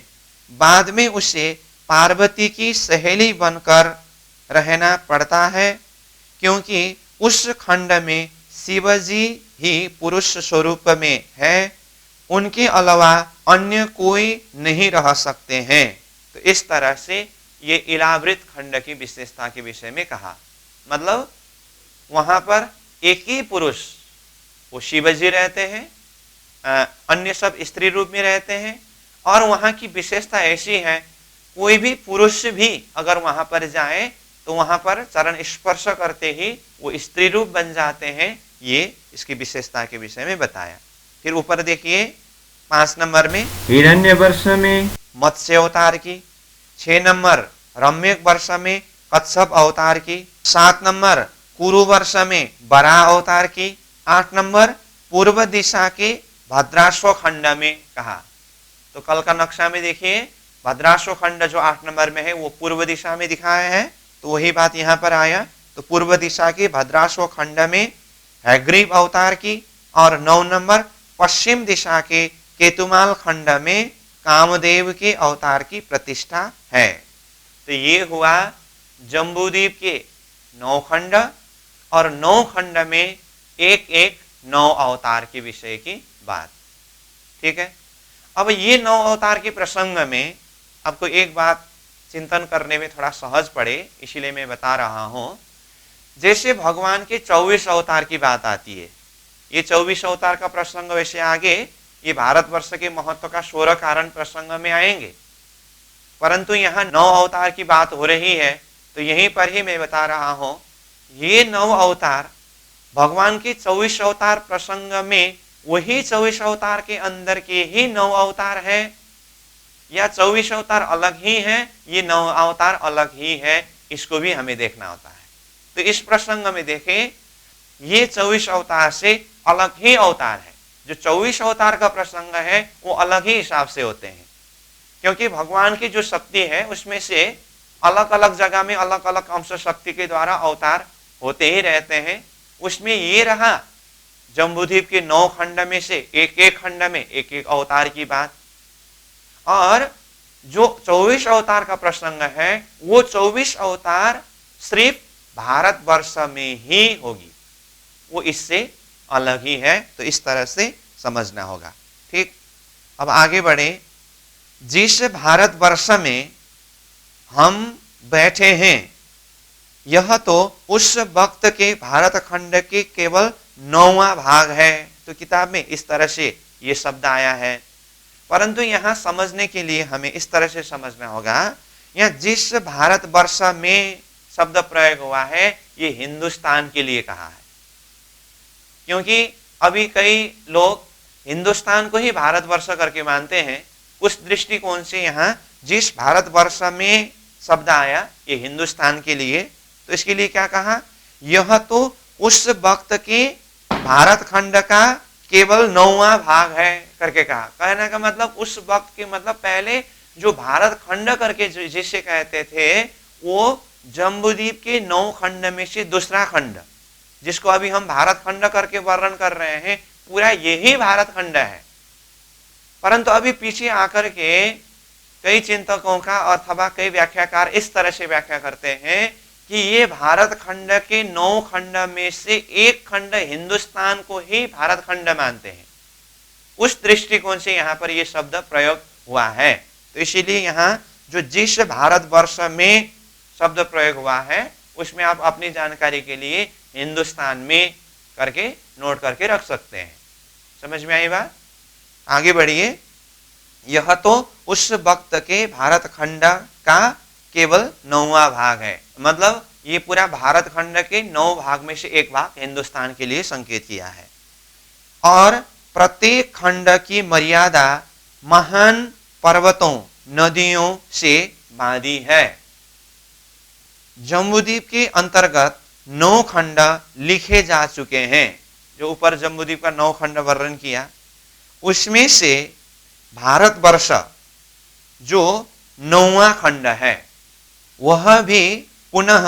बाद में उसे पार्वती की सहेली बनकर रहना पड़ता है, क्योंकि उस खंड में शिवजी ही पुरुष स्वरूप में है, उनके अलावा अन्य कोई नहीं रह सकते हैं। तो इस तरह से ये इलावृत खंड की विशेषता के विषय में कहा। मतलब वहां पर एक ही पुरुष, वो शिवजी रहते हैं, अन्य सब स्त्री रूप में रहते हैं, और वहां की विशेषता ऐसी है कोई भी पुरुष भी अगर वहां पर जाए तो वहां पर चरण स्पर्श करते ही वो स्त्री रूप बन जाते हैं। ये इसकी विशेषता के विषय में बताया। फिर ऊपर देखिए 5 नंबर में हिरण्यवर्ष में मत्स्य अवतार की। 6 नंबर रम्यक वर्ष में कच्छप अवतार की। 7 नंबर कुरु वर्ष में बराह अवतार की। 8 नंबर पूर्व दिशा के भद्राश्व खंड में कहा। तो कल का नक्शा में देखिए भद्राश्व खंड जो 8 नंबर में है वो पूर्व दिशा में दिखाया है, तो वही बात यहाँ पर आया। तो पूर्व दिशा के भद्राश्व खंड में हैग्रीव अवतार की, और 9 नंबर पश्चिम दिशा के केतुमाल खंड में कामदेव के अवतार की प्रतिष्ठा है। तो ये हुआ जम्बूद्वीप के 9 खंड, और 9 खंड में एक एक 9 अवतार के विषय की बात। ठीक है, अब ये 9 अवतार के प्रसंग में आपको एक बात चिंतन करने में थोड़ा सहज पड़े, इसीलिए मैं बता रहा हूं। जैसे भगवान के 24 अवतार की बात आती है, ये 24 अवतार का प्रसंग वैसे आगे ये भारतवर्ष के महत्व का 16 कारण प्रसंग में आएंगे, परंतु यहाँ 9 अवतार की बात हो रही है तो यहीं पर ही मैं बता रहा हूं। ये 9 अवतार भगवान के 24 अवतार प्रसंग में वही 24 अवतार के अंदर के ही 9 अवतार है, या 24 अवतार अलग ही है, ये 9 अवतार अलग ही है, इसको भी हमें देखना होता है। तो इस प्रसंग में देखें, ये 24 अवतार से अलग ही अवतार है। जो 24 अवतार का प्रसंग है वो अलग ही हिसाब से होते हैं, क्योंकि भगवान की जो शक्ति है उसमें से अलग अलग जगह में अलग अलग अंश शक्ति के द्वारा अवतार होते ही रहते हैं। उसमें ये रहा जम्बूद्वीप के 9 खंड में से एक एक खंड में एक एक अवतार की बात, और जो 24 अवतार का प्रसंग है वो 24 अवतार सिर्फ भारतवर्ष में ही होगी, वो इससे अलग ही है। तो इस तरह से समझना होगा। ठीक, अब आगे बढ़े। जिस भारतवर्ष में हम बैठे हैं यह तो उस वक्त के भारत खंड के केवल 9वां भाग है। तो किताब में इस तरह से ये शब्द आया है, परंतु यहाँ समझने के लिए हमें इस तरह से समझना होगा, यहाँ जिस भारतवर्ष में शब्द प्रयोग हुआ है ये हिंदुस्तान के लिए कहा है, क्योंकि अभी कई लोग हिंदुस्तान को ही भारतवर्ष करके मानते हैं। उस दृष्टिकोण से यहाँ जिस भारतवर्ष में शब्द आया ये हिंदुस्तान के लिए, तो इसके लिए क्या कहा, यह तो उस वक्त के भारत खंड का केवल 9वां भाग है करके कहा। कहने का मतलब उस वक्त के मतलब पहले जो भारत खंड करके जिसे कहते थे वो जम्बूद्वीप के 9 खंड में से दूसरा खंड, जिसको अभी हम भारत खंड करके वर्णन कर रहे हैं, पूरा यही भारत खंड है। परंतु अभी पीछे आकर के कई चिंतकों का अथवा कई व्याख्याकार इस तरह से व्याख्या करते हैं कि ये भारत खंड के 9 खंड में से एक खंड हिंदुस्तान को ही भारत खंड मानते हैं। उस दृष्टिकोण से यहाँ पर ये शब्द प्रयोग हुआ है। तो इसीलिए यहाँ जो जिस भारतवर्ष में शब्द प्रयोग हुआ है उसमें आप अपनी जानकारी के लिए हिंदुस्तान में करके नोट करके रख सकते हैं। समझ में आई बात? आगे बढ़िए। यह तो उस वक्त के भारत खंड का केवल 9वां भाग है, मतलब ये पूरा भारत खंड के 9 भाग में से एक भाग हिंदुस्तान के लिए संकेत किया है। और प्रत्येक खंड की मर्यादा महान पर्वतों नदियों से बांधी है। जम्बूद्वीप के अंतर्गत 9 खंड लिखे जा चुके हैं। जो ऊपर जम्बूद्वीप का 9 खंड वर्णन किया उसमें से भारतवर्ष जो 9वां खंड है वह भी पुनः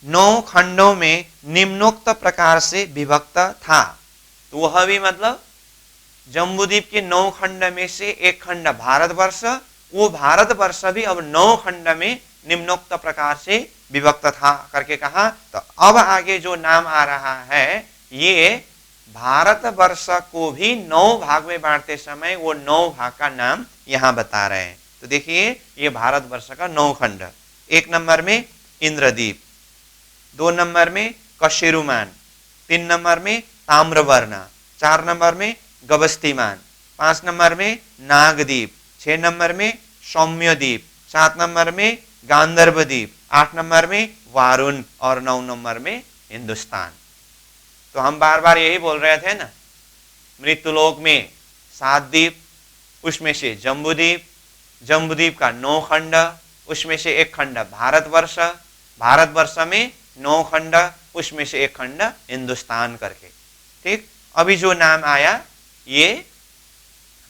9 खंडों में निम्नोक्त प्रकार से विभक्त था। तो वह भी मतलब जम्बूद्वीप के 9 खंड में से एक खंड भारतवर्ष, वो भारतवर्ष भी अब 9 खंड में निम्नोक्त प्रकार से विभक्त था करके कहा। तो अब आगे जो नाम आ रहा है ये भारतवर्ष को भी 9 भाग में बांटते समय वो 9 भाग का नाम यहाँ बता रहे हैं। तो देखिए ये भारतवर्ष का 9 खंड, 1 नंबर में इंद्रद्वीप, 2 नंबर में कशेरुमान, 3 नंबर में ताम्रवर्ण, 4 नंबर में गबस्तिमान, 5 नंबर में नागद्वीप, 6 नंबर में सौम्यद्वीप, 7 नंबर में गांधर्वद्वीप, 8 नंबर में वारुण और 9 नंबर में हिंदुस्तान। तो हम बार बार यही बोल रहे थे ना, मृत्युलोक में 7 द्वीप, उसमें से जम्बूद्वीप, जम्बूद्वीप का 9 खंड, उसमें से एक खंड भारतवर्ष, भारतवर्ष में 9 खंड, उसमें से एक खंड हिंदुस्तान करके। ठीक, अभी जो नाम आया ये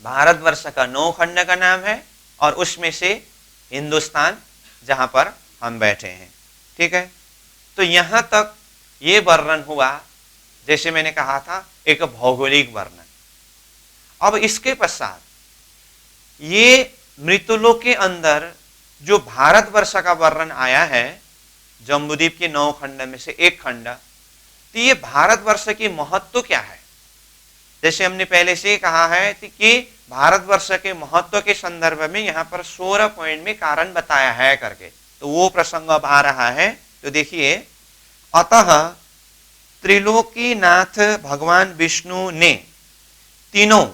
भारतवर्ष का 9 खंड का नाम है और उसमें से हिंदुस्तान जहां पर हम बैठे हैं। ठीक है, तो यहां तक ये वर्णन हुआ, जैसे मैंने कहा था एक भौगोलिक वर्णन। अब इसके पश्चात ये मृत्युलोक के अंदर जो भारतवर्ष का वर्णन आया है, जम्बूद्वीप के 9 खंड में से एक खंड, तो ये भारतवर्ष की महत्व क्या है? जैसे हमने पहले से कहा है कि भारतवर्ष के महत्व के संदर्भ में यहाँ पर 16 पॉइंट में कारण बताया है करके, तो वो प्रसंग अब आ रहा है। तो देखिए, अतः त्रिलोकीनाथ भगवान विष्णु ने तीनों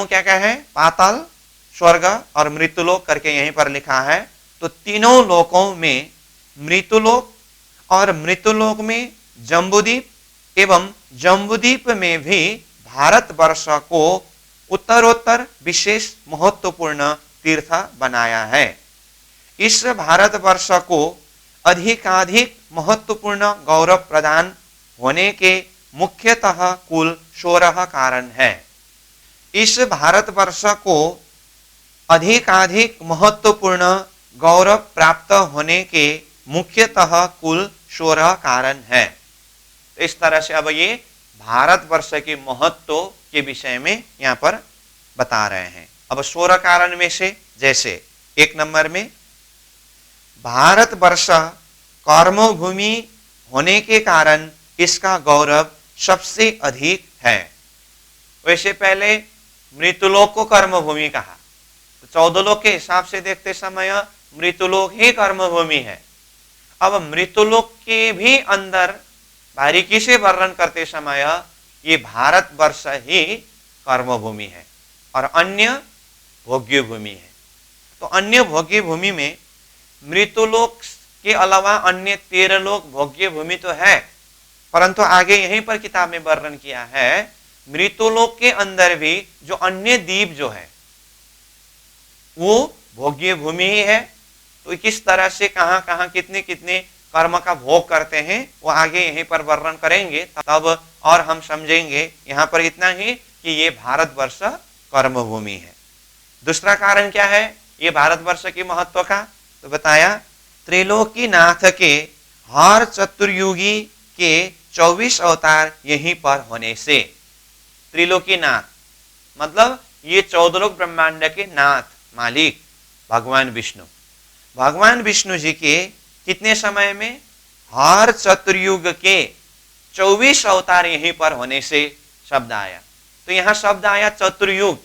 क्या क्या है, पाताल, स्वर्ग और मृत्युलोक करके यहीं पर लिखा है। तो तीनों लोकों में, मृत्युलोक और मृत्युलोक में जम्बूद्वीप एवं जम्बूद्वीप में भी भारतवर्ष को उत्तरोत्तर विशेष महत्वपूर्ण तीर्थ बनाया है। इस भारतवर्ष को अधिकाधिक महत्वपूर्ण गौरव प्रदान होने के मुख्यतः कुल 16 कारण है। इस भारतवर्ष को अधिकाधिक महत्वपूर्ण गौरव प्राप्त होने के मुख्यतः कुल 16 कारण है। तो इस तरह से अब ये भारतवर्ष के महत्व के विषय में यहाँ पर बता रहे हैं। अब 16 कारण में से जैसे 1 नंबर में भारतवर्ष कर्मभूमि होने के कारण इसका गौरव सबसे अधिक है। वैसे पहले मृत्युलोक को कर्मभूमि कहा, तो 14 लोक के हिसाब से देखते समय मृत्युलोक ही कर्मभूमि है। अब मृत्युलोक के भी अंदर बारीकी से वर्णन करते समय ये भारतवर्ष ही कर्मभूमि है और अन्य भोग्य भूमि है। तो अन्य भोग्य भूमि में मृत्युलोक के अलावा अन्य 13 लोक भोग्य भूमि तो है, परंतु आगे यहीं पर किताब में वर्णन किया है मृत्युलोक के अंदर भी जो अन्य द्वीप जो है वो भोग्य भूमि ही है। तो किस तरह से कहां कहां कितने कितने कर्म का भोग करते हैं वो आगे यहीं पर वर्णन करेंगे, तब और हम समझेंगे। यहाँ पर इतना ही कि ये भारतवर्ष कर्मभूमि है। दूसरा कारण क्या है ये भारतवर्ष की महत्व का, तो बताया त्रिलोकीनाथ के हर चतुर्युगी के 24 अवतार यहीं पर होने से। त्रिलोकीनाथ मतलब ये 14 लोक ब्रह्मांड के नाथ मालिक भगवान विष्णु। भगवान विष्णु जी के कितने समय में हर चतुर्युग के 24 अवतार यहीं पर होने से शब्द आया। तो यहां शब्द आया चतुर्युग।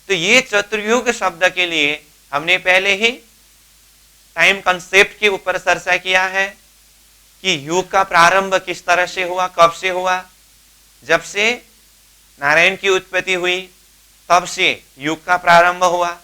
तो ये चतुर्युग शब्द के लिए हमने पहले ही टाइम कंसेप्ट के ऊपर चर्चा किया है कि युग का प्रारंभ किस तरह से हुआ, कब से हुआ। जब से नारायण की उत्पत्ति हुई तब से युग का प्रारंभ हुआ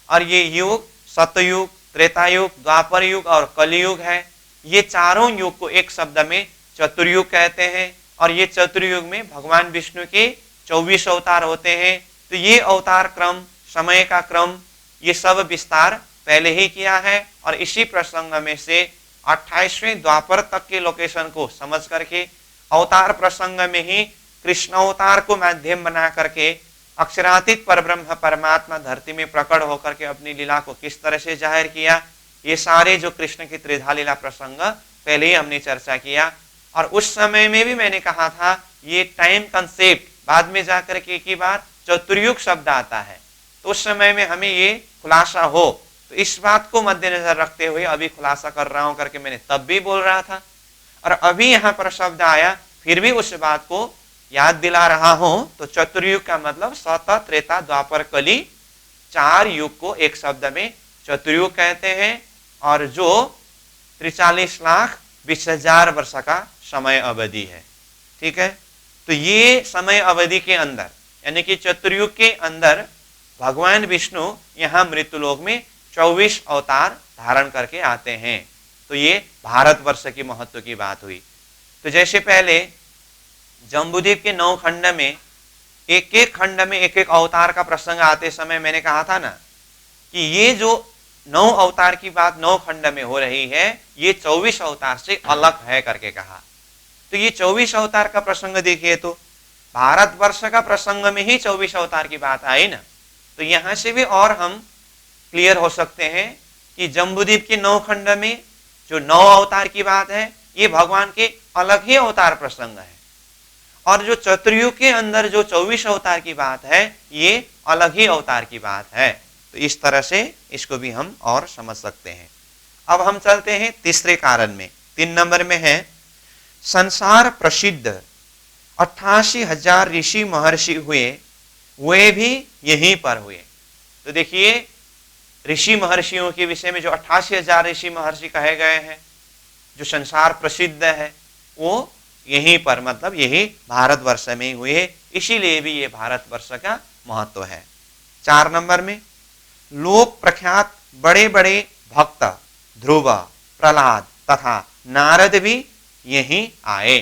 और ये युग सतयुग, त्रेतायुग, द्वापर युग और कलियुग है। ये चारों युग को एक शब्द में चतुर्युग कहते हैं और ये चतुर्युग में भगवान विष्णु के 24 अवतार होते हैं। तो ये अवतार क्रम, समय का क्रम, ये सब विस्तार पहले ही किया है और इसी प्रसंग में से 28वें द्वापर तक के लोकेशन को समझ करके अवतार प्रसंग में ही कृष्ण अवतार को माध्यम बना करके अक्षरातीत परब्रह्म परमात्मा धरती में प्रकट होकर के अपनी लीला को किस तरह से जाहिर किया, ये सारे जो कृष्ण की त्रिधा लीला प्रसंग पहले ही हमने चर्चा किया। और उस समय में भी मैंने कहा था ये टाइम कंसेप्ट बाद में जाकर के एक ही बार चतुर्युग शब्द आता है, तो उस समय में हमें ये खुलासा हो। तो इस बात को मद्देनजर रखते हुए अभी खुलासा कर रहा हूं करके मैंने तब भी बोल रहा था और अभी यहाँ पर शब्द आया फिर भी उस बात को याद दिला रहा हूं। तो चतुर्युग का मतलब सत, त्रेता, द्वापर, कली, 4 युग को एक शब्द में चतुर्युग कहते हैं और जो 43,20,000 वर्ष का समय अवधि है। ठीक है, तो ये समय अवधि के अंदर यानी कि चतुर्युग के अंदर भगवान विष्णु यहाँ मृत्युलोक में 24 अवतार धारण करके आते हैं। तो ये भारतवर्ष की महत्व की बात हुई। तो जैसे पहले जम्बूद्वीप के 9 खंड में एक एक खंड में एक एक अवतार का प्रसंग आते समय मैंने कहा था ना कि ये जो 9 अवतार की बात 9 खंड में हो रही है ये 24 अवतार से अलग है करके कहा। तो ये 24 अवतार का प्रसंग देखिए तो भारतवर्ष का प्रसंग में ही 24 अवतार की बात आई ना। तो यहां से भी और हम क्लियर हो सकते हैं कि जम्बूद्वीप के 9 खंड में जो 9 अवतार की बात है ये भगवान के अलग ही अवतार प्रसंग है और जो चतुर्युग के अंदर जो 24 अवतार की बात है ये अलग ही अवतार की बात है। तो इस तरह से इसको भी हम और समझ सकते हैं। अब हम चलते हैं तीसरे कारण में। 3 नंबर में है संसार प्रसिद्ध 88,000 ऋषि महर्षि हुए, वे भी यहीं पर हुए। तो देखिए ऋषि महर्षियों के विषय में जो 88,000 ऋषि महर्षि कहे गए हैं जो संसार प्रसिद्ध है वो यहीं पर मतलब यही भारतवर्ष में हुए, इसीलिए भी ये भारतवर्ष का महत्व है। 4 नंबर में लोक प्रख्यात बड़े बड़े भक्त ध्रुव, प्रहलाद तथा नारद भी यहीं आए।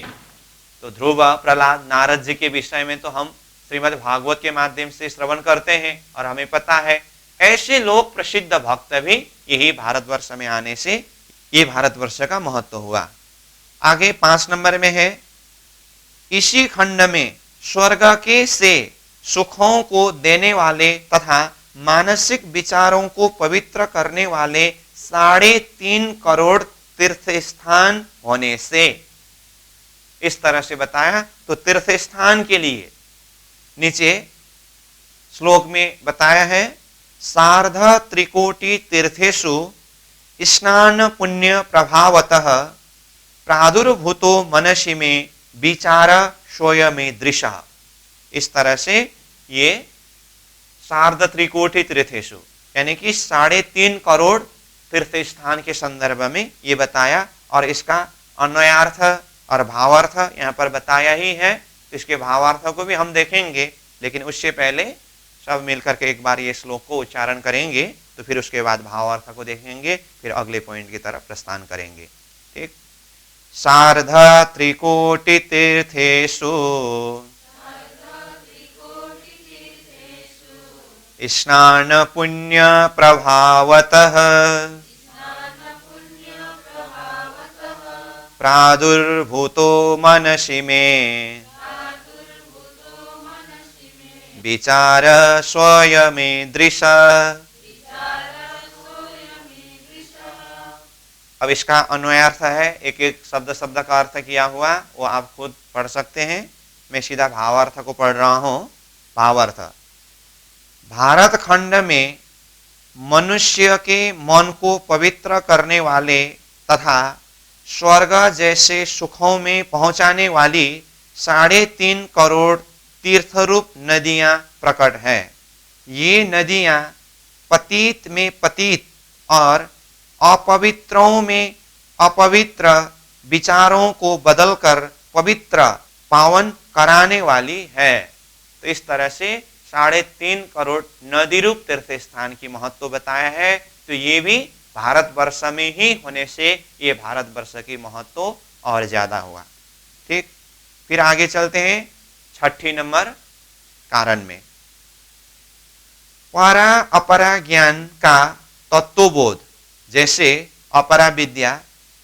तो ध्रुव, प्रहलाद, नारद जी के विषय में तो हम श्रीमद् भागवत के माध्यम से श्रवण करते हैं और हमें पता है ऐसे लोक प्रसिद्ध भक्त भी यही भारतवर्ष में आने से ये भारतवर्ष का महत्व हुआ। आगे 5 नंबर में है, इसी खंड में स्वर्ग के से सुखों को देने वाले तथा मानसिक विचारों को पवित्र करने वाले 3.5 करोड़ तीर्थ स्थान होने से, इस तरह से बताया। तो तीर्थ स्थान के लिए नीचे श्लोक में बताया है, सार्ध त्रिकोटि तीर्थेषु स्नान पुण्य प्रभावतः प्रादुर्भूतो मनसि में विचार स्वयमे दृशा। इस तरह से ये सार्ध त्रिकोटि तीर्थेषु यानी कि 3.5 करोड़ तीर्थ स्थान के संदर्भ में ये बताया, और इसका अन्वयार्थ और भावार्थ यहाँ पर बताया ही है। इसके भावार्थ को भी हम देखेंगे, लेकिन उससे पहले सब मिलकर के एक बार ये श्लोक को उच्चारण करेंगे, तो फिर उसके बाद भावार्थ को देखेंगे, फिर अगले पॉइंट की तरफ प्रस्थान करेंगे। ठीक। सार्ध त्रिकोटि तीर्थेषु स्नान पुण्य प्रभावतः प्रादुर्भूतो मनसि में विचार स्वयमेदृश। अब इसका अन्वयार्थ है, एक एक शब्द शब्द का अर्थ किया हुआ, वो आप खुद पढ़ सकते हैं। मैं सीधा भावार्थ को पढ़ रहा हूं। भावार्थ, भारत खंड में मनुष्य के मन को पवित्र करने वाले तथा स्वर्ग जैसे सुखों में पहुंचाने वाली 3.5 करोड़ तीर्थरूप नदियां प्रकट है। ये नदियां पतित में पतित और अपवित्रों में अपवित्र विचारों को बदलकर पवित्र पावन कराने वाली है। तो इस तरह से 3.5 करोड़ नदी रूप तीर्थ स्थान की महत्व बताया है। तो ये भी भारतवर्ष में ही होने से ये भारतवर्ष की महत्व और ज्यादा हुआ। ठीक। फिर आगे चलते हैं 6 नंबर कारण में। परा अपरा ज्ञान का तत्वबोध, जैसे अपरा विद्या,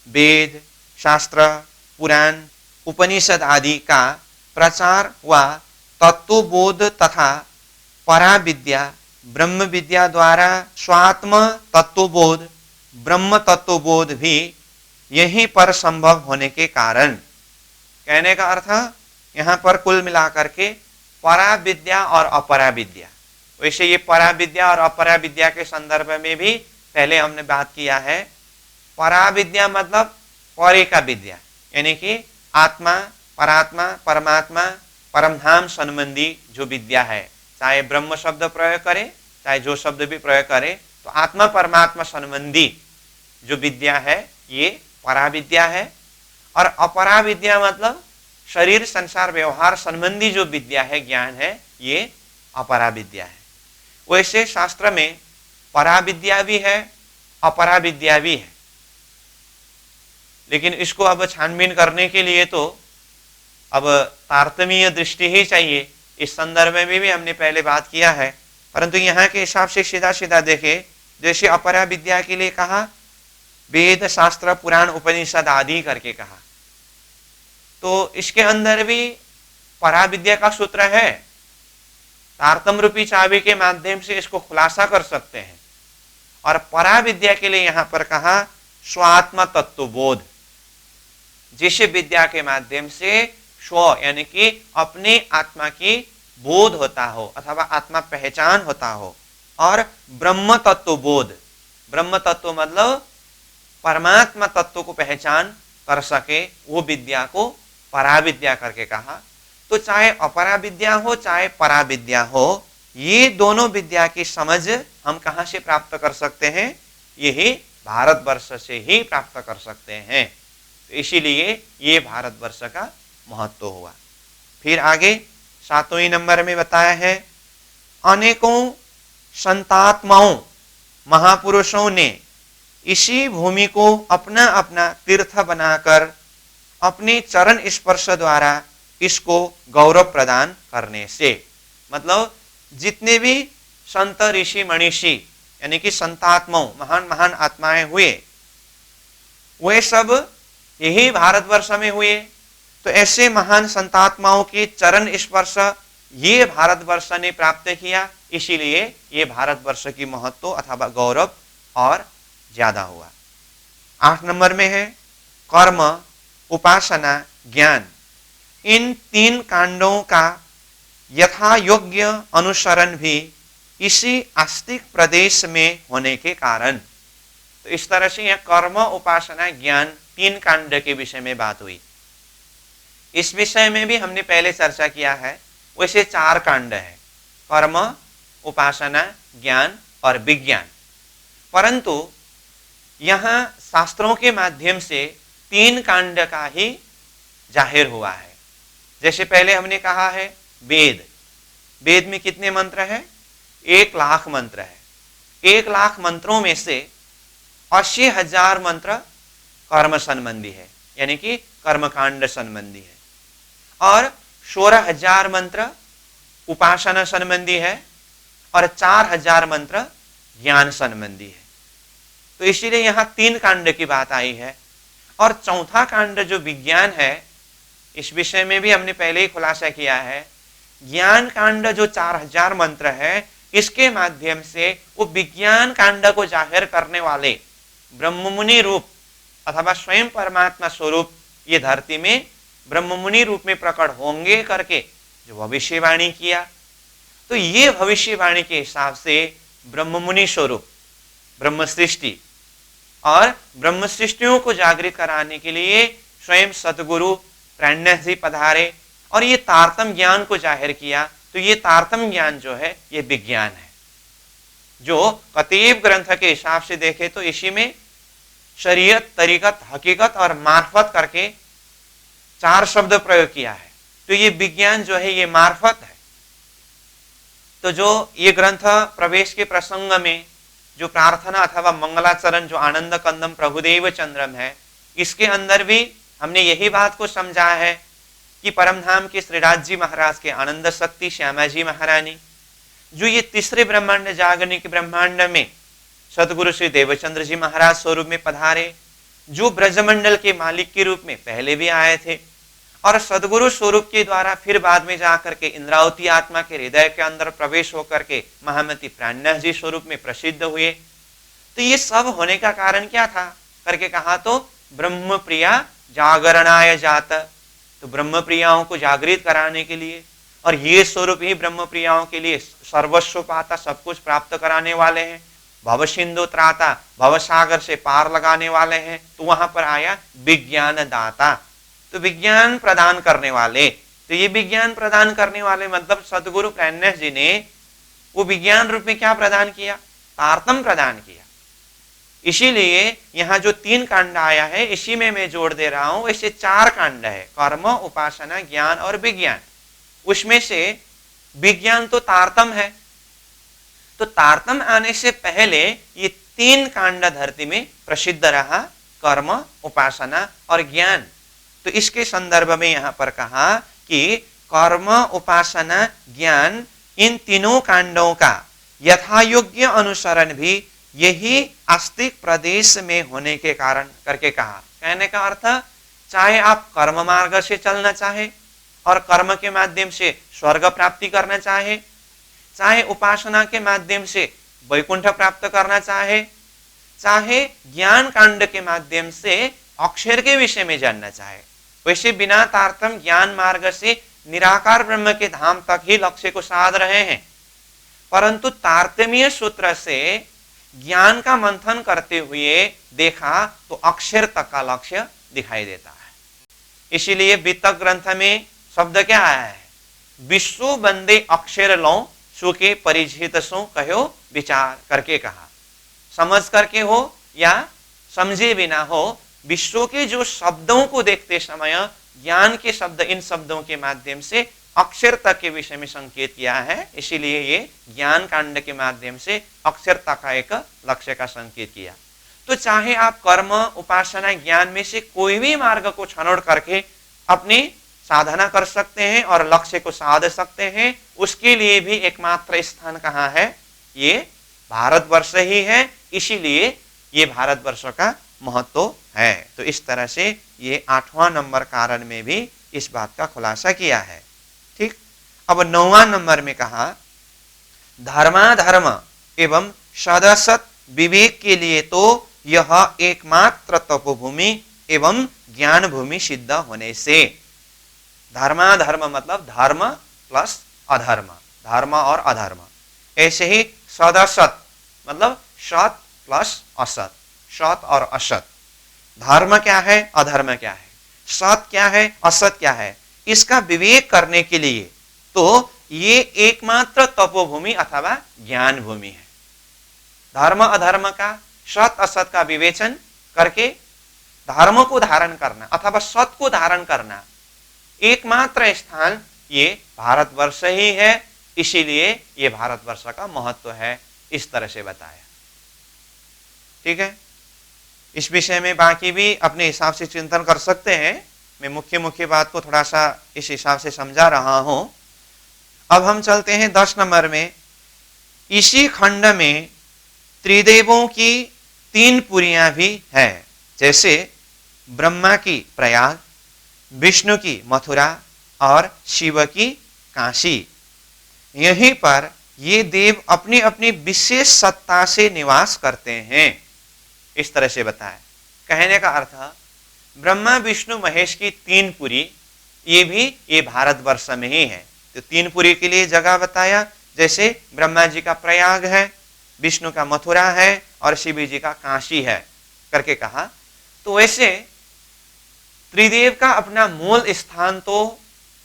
वेद, शास्त्र, पुराण, उपनिषद आदि का प्रचार व तत्वबोध तथा परा विद्या ब्रह्म विद्या द्वारा स्वात्म तत्वबोध ब्रह्म तत्वबोध भी यहीं पर संभव होने के कारण। कहने का अर्थ यहाँ पर कुल मिलाकर के परा विद्या और अपरा विद्या, वैसे ये परा विद्या और अपरा विद्या के संदर्भ में भी पहले हमने बात किया है। परा विद्या मतलब परे का विद्या, यानी कि आत्मा, परात्मा, परमात्मा, परमधाम संबंधी जो विद्या है, चाहे ब्रह्म शब्द प्रयोग करे चाहे जो शब्द भी प्रयोग करे, तो आत्मा परमात्मा संबंधी जो विद्या है ये परा विद्या है। और अपरा विद्या मतलब शरीर संसार व्यवहार संबंधी जो विद्या है, ज्ञान है, ये अपरा विद्या है। वैसे शास्त्र में परा विद्या भी है, अपरा विद्या भी है, लेकिन इसको अब छानबीन करने के लिए तो अब तारतम्य दृष्टि ही चाहिए। इस संदर्भ में भी हमने पहले बात किया है, परंतु यहाँ के हिसाब से सीधा सीधा देखे, जैसे अपरा विद्या के लिए कहा वेद शास्त्र पुराण उपनिषद आदि करके कहा, तो इसके अंदर भी परा विद्या का सूत्र है। तारतम्य रूपी चाबी के माध्यम से इसको खुलासा कर सकते हैं। और परा विद्या के लिए यहाँ पर कहा स्वात्म तत्वबोध, जिस विद्या के माध्यम से स्व यानी कि अपने आत्मा की बोध होता हो अथवा आत्मा पहचान होता हो, और ब्रह्म तत्वबोध, ब्रह्म तत्व मतलब परमात्मा तत्व को पहचान कर सके, वो विद्या को परा विद्या करके कहा। तो चाहे अपरा विद्या हो चाहे परा विद्या हो, ये दोनों विद्या की समझ हम कहाँ से प्राप्त कर सकते हैं? यही भारतवर्ष से ही प्राप्त कर सकते हैं। तो इसीलिए ये भारतवर्ष का महत्व हुआ। फिर आगे 7वें नंबर में बताया है, अनेकों संतात्माओं महापुरुषों ने इसी भूमि को अपना अपना तीर्थ बनाकर अपने चरण स्पर्श द्वारा इसको गौरव प्रदान करने से, मतलब जितने भी संत ऋषि मनीषी यानी कि संतात्माओं महान महान आत्माएं हुए, वे सब यही भारतवर्ष में हुए। तो ऐसे महान संतात्माओं के चरण स्पर्श ये भारतवर्ष ने प्राप्त किया, इसीलिए ये भारतवर्ष की महत्व अथवा गौरव और ज्यादा हुआ। 8 नंबर में है कर्म, उपासना, ज्ञान। इन 3 कांडों का यथा योग्य अनुसरण भी इसी आस्तिक प्रदेश में होने के कारण, तो इस तरह से यह कर्म, उपासना, ज्ञान 3 कांड के विषय में बात हुई। इस विषय में भी हमने पहले चर्चा किया है। वैसे 4 कांड है, कर्म, उपासना, ज्ञान और विज्ञान, परंतु यहां शास्त्रों के माध्यम से 3 कांड का ही जाहिर हुआ है। जैसे पहले हमने कहा है वेद, वेद में कितने मंत्र है? 1 लाख मंत्र है। 1 लाख मंत्रों में से 80,000 मंत्र कर्म संबंधी है, यानी कि कर्मकांड संबंधी है, और 16,000 मंत्र उपासना संबंधी है, और 4,000 मंत्र ज्ञान संबंधी है। तो इसीलिए यहां 3 कांड की बात आई है। और चौथा कांड जो विज्ञान है, इस विषय में भी हमने पहले ही खुलासा किया है। ज्ञान कांड जो 4,000 मंत्र है, इसके माध्यम से वो विज्ञान कांड को जाहिर करने वाले ब्रह्ममुनि रूप अथवा स्वयं परमात्मा स्वरूप ये धरती में ब्रह्ममुनि रूप में प्रकट होंगे करके जो भविष्यवाणी किया, तो ये भविष्यवाणी के हिसाब से ब्रह्ममुनि स्वरूप ब्रह्म सृष्टि और ब्रह्म सृष्टियों को जागृत कराने के लिए स्वयं सतगुरु प्राणनाथ जी पधारे और ये तारतम ज्ञान को जाहिर किया। तो ये तारतम ज्ञान जो है ये विज्ञान है, जो कतीब ग्रंथ के हिसाब से देखे तो इसी में शरीयत, तरीकत, हकीकत और मार्फत करके 4 शब्द प्रयोग किया है। तो ये विज्ञान जो है ये मार्फत है। तो जो ये ग्रंथ प्रवेश के प्रसंग में जो प्रार्थना अथवा मंगलाचरण जो आनंद कंदम प्रभुदेव चंद्रम है, इसके अंदर भी हमने यही बात को समझा है कि परमधाम के श्रीराज जी महाराज के आनंद शक्ति श्यामा जी महारानी जो ये तीसरे ब्रह्मांड जागने के ब्रह्मांड में सदगुरु श्री देवचंद्र जी महाराज स्वरूप में पधारे, जो ब्रजमंडल के मालिक के रूप में पहले भी आए थे और सदगुरु स्वरूप के द्वारा फिर बाद में जाकर के इंद्रावती आत्मा के हृदय के अंदर प्रवेश होकर के महामती प्राणनाथ जी स्वरूप में प्रसिद्ध हुए। तो ये सब होने का कारण क्या था करके कहा तो ब्रह्म प्रिया जागरणाय जात, तो ब्रह्म प्रियाओं को जागृत कराने के लिए, और ये स्वरूप ही ब्रह्म प्रियाओं के लिए सर्वस्व पाता, सब कुछ प्राप्त कराने वाले हैं, भव सिंधु त्राता, भव सागर से पार लगाने वाले हैं। तो वहां पर आया विज्ञान दाता, तो विज्ञान प्रदान करने वाले। तो ये विज्ञान प्रदान करने वाले मतलब सदगुरु प्राणनाथ जी ने वो विज्ञान रूप में क्या प्रदान किया? तारतम प्रदान किया। इसीलिए यहाँ जो 3 कांड आया है इसी में मैं जोड़ दे रहा हूं। ऐसे 4 कांड है, कर्म, उपासना, ज्ञान और विज्ञान। उसमें से विज्ञान तो तारतम है, तो तारतम आने से पहले ये 3 कांड धरती में प्रसिद्ध रहा, कर्म, उपासना और ज्ञान। तो इसके संदर्भ में यहां पर कहा कि कर्म, उपासना, ज्ञान इन तीनों कांडों का यथायोग्य अनुसरण भी यही आस्तिक प्रदेश में होने के कारण करके कहा। कहने का अर्थ, चाहे आप कर्म मार्ग से चलना चाहे और कर्म के माध्यम से स्वर्ग प्राप्ति करना चाहे, चाहे उपासना के माध्यम से वैकुंठ प्राप्त करना चाहे, चाहे ज्ञान कांड के माध्यम से अक्षर के विषय में जानना चाहे, वैसे बिना तारतम ज्ञान मार्ग से निराकार ब्रह्म के धाम तक ही लक्ष्य को साध रहे हैं। परंतु तारतम्य सूत्र से ज्ञान का मंथन करते हुए देखा तो अक्षर तक का लक्ष्य दिखाई देता है। इसीलिए वित्तक ग्रंथ में शब्द क्या आया है? विश्व बंदे अक्षर लो सुके परिचित सो कहो विचार करके कहा। समझ करके हो या समझे बिना हो, विश्व के जो शब्दों को देखते समय ज्ञान के शब्द, इन शब्दों के माध्यम से अक्षर तक के विषय में संकेत किया है। इसीलिए ये ज्ञान कांड के माध्यम से अक्षर तक का एक लक्ष्य का संकेत किया। तो चाहे आप कर्म, उपासना, ज्ञान में से कोई भी मार्ग को छनौट करके अपनी साधना कर सकते हैं और लक्ष्य को साध सकते हैं। उसके लिए भी एकमात्र स्थान कहाँ है? ये भारतवर्ष ही है। इसीलिए ये भारतवर्ष का महत्व है। तो इस तरह से ये 8वां नंबर कारण में भी इस बात का खुलासा किया है। ठीक। अब 9वां नंबर में कहा धर्माधर्म एवं सदसत विवेक के लिए तो यह एकमात्र तपोभूमि एवं ज्ञान भूमि सिद्ध होने से। धर्माधर्म मतलब धर्म प्लस अधर्म, धर्म और अधर्म। ऐसे ही सदसत मतलब सत प्लस असत, सत और असत। धर्म क्या है, अधर्म क्या है, सत क्या है, असत क्या है, इसका विवेक करने के लिए तो ये एकमात्र तपोभूमि अथवा ज्ञान भूमि है। धर्म अधर्म का, सत असत का विवेचन करके धर्म को धारण करना अथवा सत को धारण करना एकमात्र स्थान ये भारतवर्ष ही है। इसीलिए ये भारतवर्ष का महत्व है, इस तरह से बताया। ठीक है। इस विषय में बाकी भी अपने हिसाब से चिंतन कर सकते हैं। मैं मुख्य मुख्य बात को थोड़ा सा इस हिसाब से समझा रहा हूं। अब हम चलते हैं 10 नंबर में। इसी खंड में त्रिदेवों की 3 पुरियां भी है, जैसे ब्रह्मा की प्रयाग, विष्णु की मथुरा और शिव की काशी। यहीं पर ये देव अपनी अपनी विशेष सत्ता से निवास करते हैं, इस तरह से बताया। कहने का अर्थ ब्रह्मा विष्णु महेश की 3 पुरी ये भी ये भारतवर्ष में ही है। तो 3 पुरी के लिए जगह बताया, जैसे ब्रह्मा जी का प्रयाग है, विष्णु का मथुरा है और शिव जी का काशी है करके कहा। तो वैसे त्रिदेव का अपना मूल स्थान तो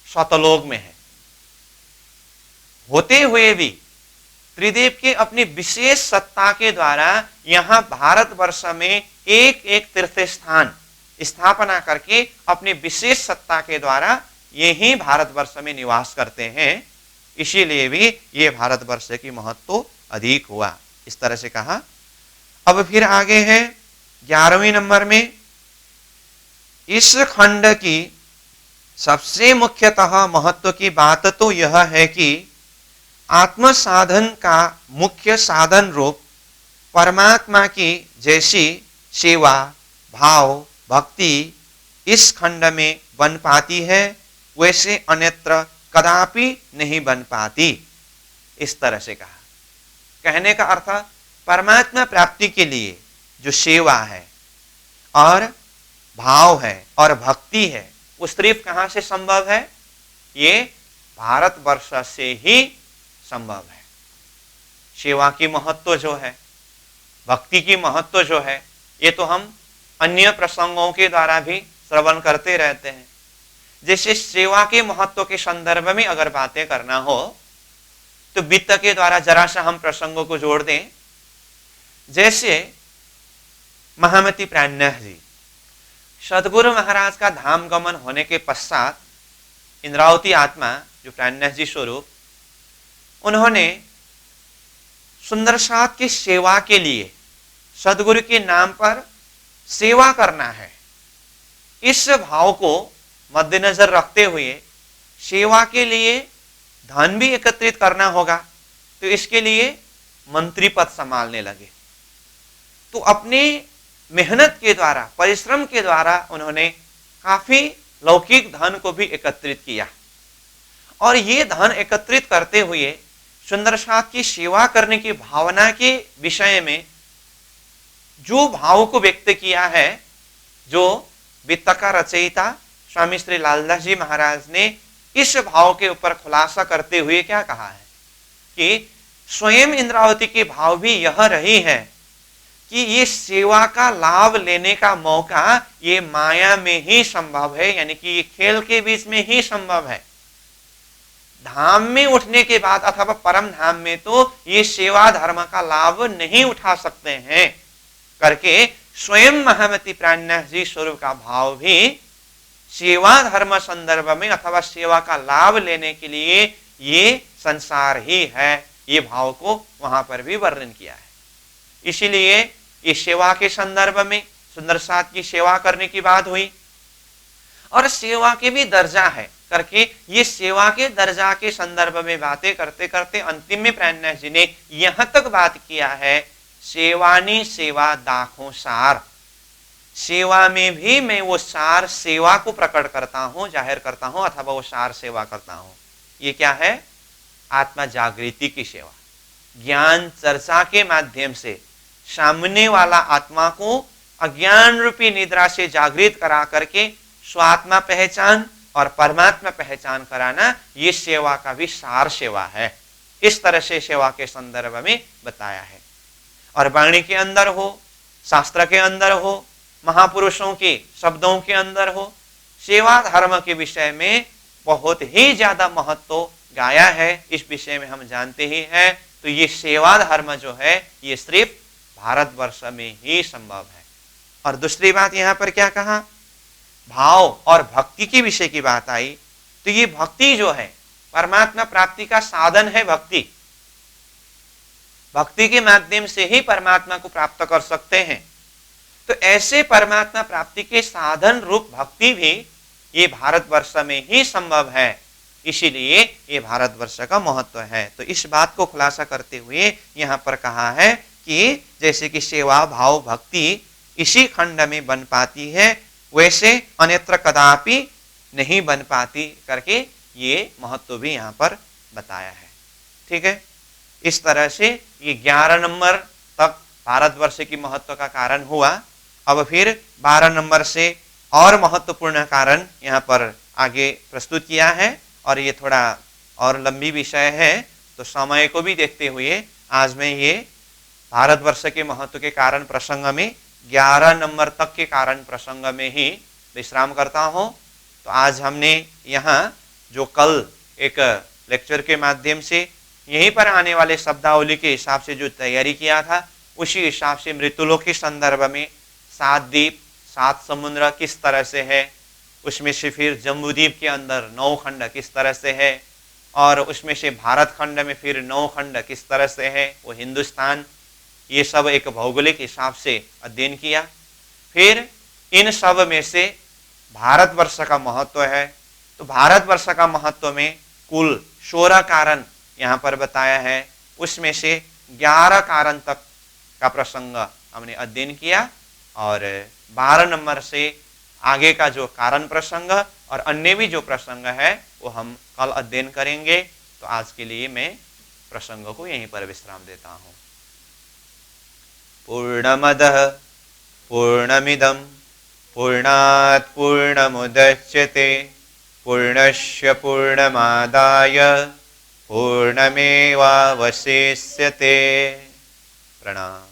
सतलोक में है, होते हुए भी त्रिदेव के अपनी विशेष सत्ता के द्वारा यहां भारतवर्ष में एक एक तीर्थ स्थान स्थापना करके अपनी विशेष सत्ता के द्वारा यही भारतवर्ष में निवास करते हैं। इसीलिए भी ये भारतवर्ष की महत्व अधिक हुआ, इस तरह से कहा। अब फिर आगे है 11वें नंबर में। इस खंड की सबसे मुख्यतः महत्व की बात तो यह है कि आत्म साधन का मुख्य साधन रूप परमात्मा की जैसी सेवा भाव भक्ति इस खंड में बन पाती है, वैसे अन्यत्र कदापि नहीं बन पाती, इस तरह से कहा। कहने का अर्थ परमात्मा प्राप्ति के लिए जो सेवा है और भाव है और भक्ति है वो सिर्फ कहां से संभव है, ये भारतवर्ष से ही संभव है। सेवा की महत्व जो है, भक्ति की महत्व जो है, ये तो हम अन्य प्रसंगों के द्वारा भी श्रवण करते रहते हैं। जैसे सेवा के महत्व के संदर्भ में अगर बातें करना हो तो वित्त के द्वारा जरा सा हम प्रसंगों को जोड़ दें। जैसे महामती प्राणनाथ जी, सदगुरु महाराज का धाम गमन होने के पश्चात इंद्रावती आत्मा जो प्राणनाथ जी स्वरूप, उन्होंने सुंदर साथ की सेवा के लिए सदगुरु के नाम पर सेवा करना है, इस भाव को मद्देनजर रखते हुए सेवा के लिए धन भी एकत्रित करना होगा, तो इसके लिए मंत्री पद संभालने लगे। तो अपने मेहनत के द्वारा, परिश्रम के द्वारा उन्होंने काफी लौकिक धन को भी एकत्रित किया और ये धन एकत्रित करते हुए सुंदर साथ की सेवा करने की भावना के विषय में जो भाव को व्यक्त किया है, जो वित्त का रचयिता स्वामी श्री लालदास जी महाराज ने इस भाव के ऊपर खुलासा करते हुए क्या कहा है कि स्वयं इंद्रावती के भाव भी यह रही है कि ये सेवा का लाभ लेने का मौका ये माया में ही संभव है, यानी कि ये खेल के बीच में ही संभव है। धाम में उठने के बाद अथवा परम धाम में तो ये सेवा धर्म का लाभ नहीं उठा सकते हैं करके स्वयं महामती प्राणनाथ जी स्वरूप का भाव भी सेवा धर्म संदर्भ में अथवा सेवा का लाभ लेने के लिए ये संसार ही है, ये भाव को वहां पर भी वर्णन किया है। इसीलिए ये सेवा के संदर्भ में सुंदर साथ की सेवा करने की बात हुई और सेवा के भी दर्जा है करके ये सेवा के दर्जा के संदर्भ में बातें करते करते अंतिम में प्राणनाथ जी ने यहां तक बात किया है, सेवानी सेवा दाखों सार, सेवा में भी मैं वो सार सेवा को प्रकट करता हूं, जाहिर करता हूं, अथवा वो सार सेवा करता हूं। ये क्या है? आत्मा जागृति की सेवा। ज्ञान चर्चा के माध्यम से सामने वाला आत्मा को अज्ञान रूपी निद्रा से जागृत करा करके स्वात्मा पहचान और परमात्मा पहचान कराना, ये सेवा का भी सार सेवा है। इस तरह से सेवा के संदर्भ में बताया है। और वाणी के अंदर हो, शास्त्र के अंदर हो, महापुरुषों के शब्दों के अंदर हो, सेवा धर्म के विषय में बहुत ही ज्यादा महत्व गाया है। इस विषय में हम जानते ही हैं। तो ये सेवा धर्म जो है ये सिर्फ भारतवर्ष में ही संभव है। और दूसरी बात यहां पर क्या कहा? भाव और भक्ति के विषय की बात आई। तो ये भक्ति जो है परमात्मा प्राप्ति का साधन है। भक्ति के माध्यम से ही परमात्मा को प्राप्त कर सकते हैं। तो ऐसे परमात्मा प्राप्ति के साधन रूप भक्ति भी ये भारतवर्ष में ही संभव है। इसीलिए ये भारतवर्ष का महत्व है। तो इस बात को खुलासा करते हुए यहाँ पर कहा है कि जैसे कि सेवा भाव भक्ति इसी खंड में बन पाती है, वैसे अन्यत्र कदापि नहीं बन पाती करके ये महत्व भी यहाँ पर बताया है। ठीक है, इस तरह से ये 11 नंबर तक भारतवर्ष की महत्व का कारण हुआ। अब फिर 12 नंबर से और महत्वपूर्ण कारण यहाँ पर आगे प्रस्तुत किया है। और ये थोड़ा और लंबी विषय है, तो समय को भी देखते हुए आज मैं ये भारतवर्ष के महत्व के कारण प्रसंग में 11 नंबर तक के कारण प्रसंग में ही विश्राम करता हूँ। तो आज हमने यहाँ जो कल एक लेक्चर के माध्यम से यहीं पर आने वाले शब्दावली के हिसाब से जो तैयारी किया था, उसी हिसाब से मृत्युलोक के संदर्भ में 7 द्वीप 7 समुद्र किस तरह से है, उसमें से फिर जम्बूद्वीप के अंदर 9 खंड किस तरह से है, और उसमें से भारत खंड में फिर 9 खंड किस तरह से है, वो हिंदुस्तान, ये सब एक भौगोलिक हिसाब से अध्ययन किया। फिर इन सब में से भारतवर्ष का महत्व है। तो भारतवर्ष का महत्व में कुल 16 कारण यहाँ पर बताया है। उसमें से 11 कारण तक का प्रसंग हमने अध्ययन किया, और 12 नंबर से आगे का जो कारण प्रसंग और अन्य भी जो प्रसंग है वो हम कल अध्ययन करेंगे। तो आज के लिए मैं प्रसंग को यहीं पर विश्राम देता हूँ। पूर्णमदः पूर्णमिदं पूर्णात् पूर्णमुदच्यते पूर्णस्य पूर्णमादाय पूर्णमेवावशिष्यते। प्रणाम।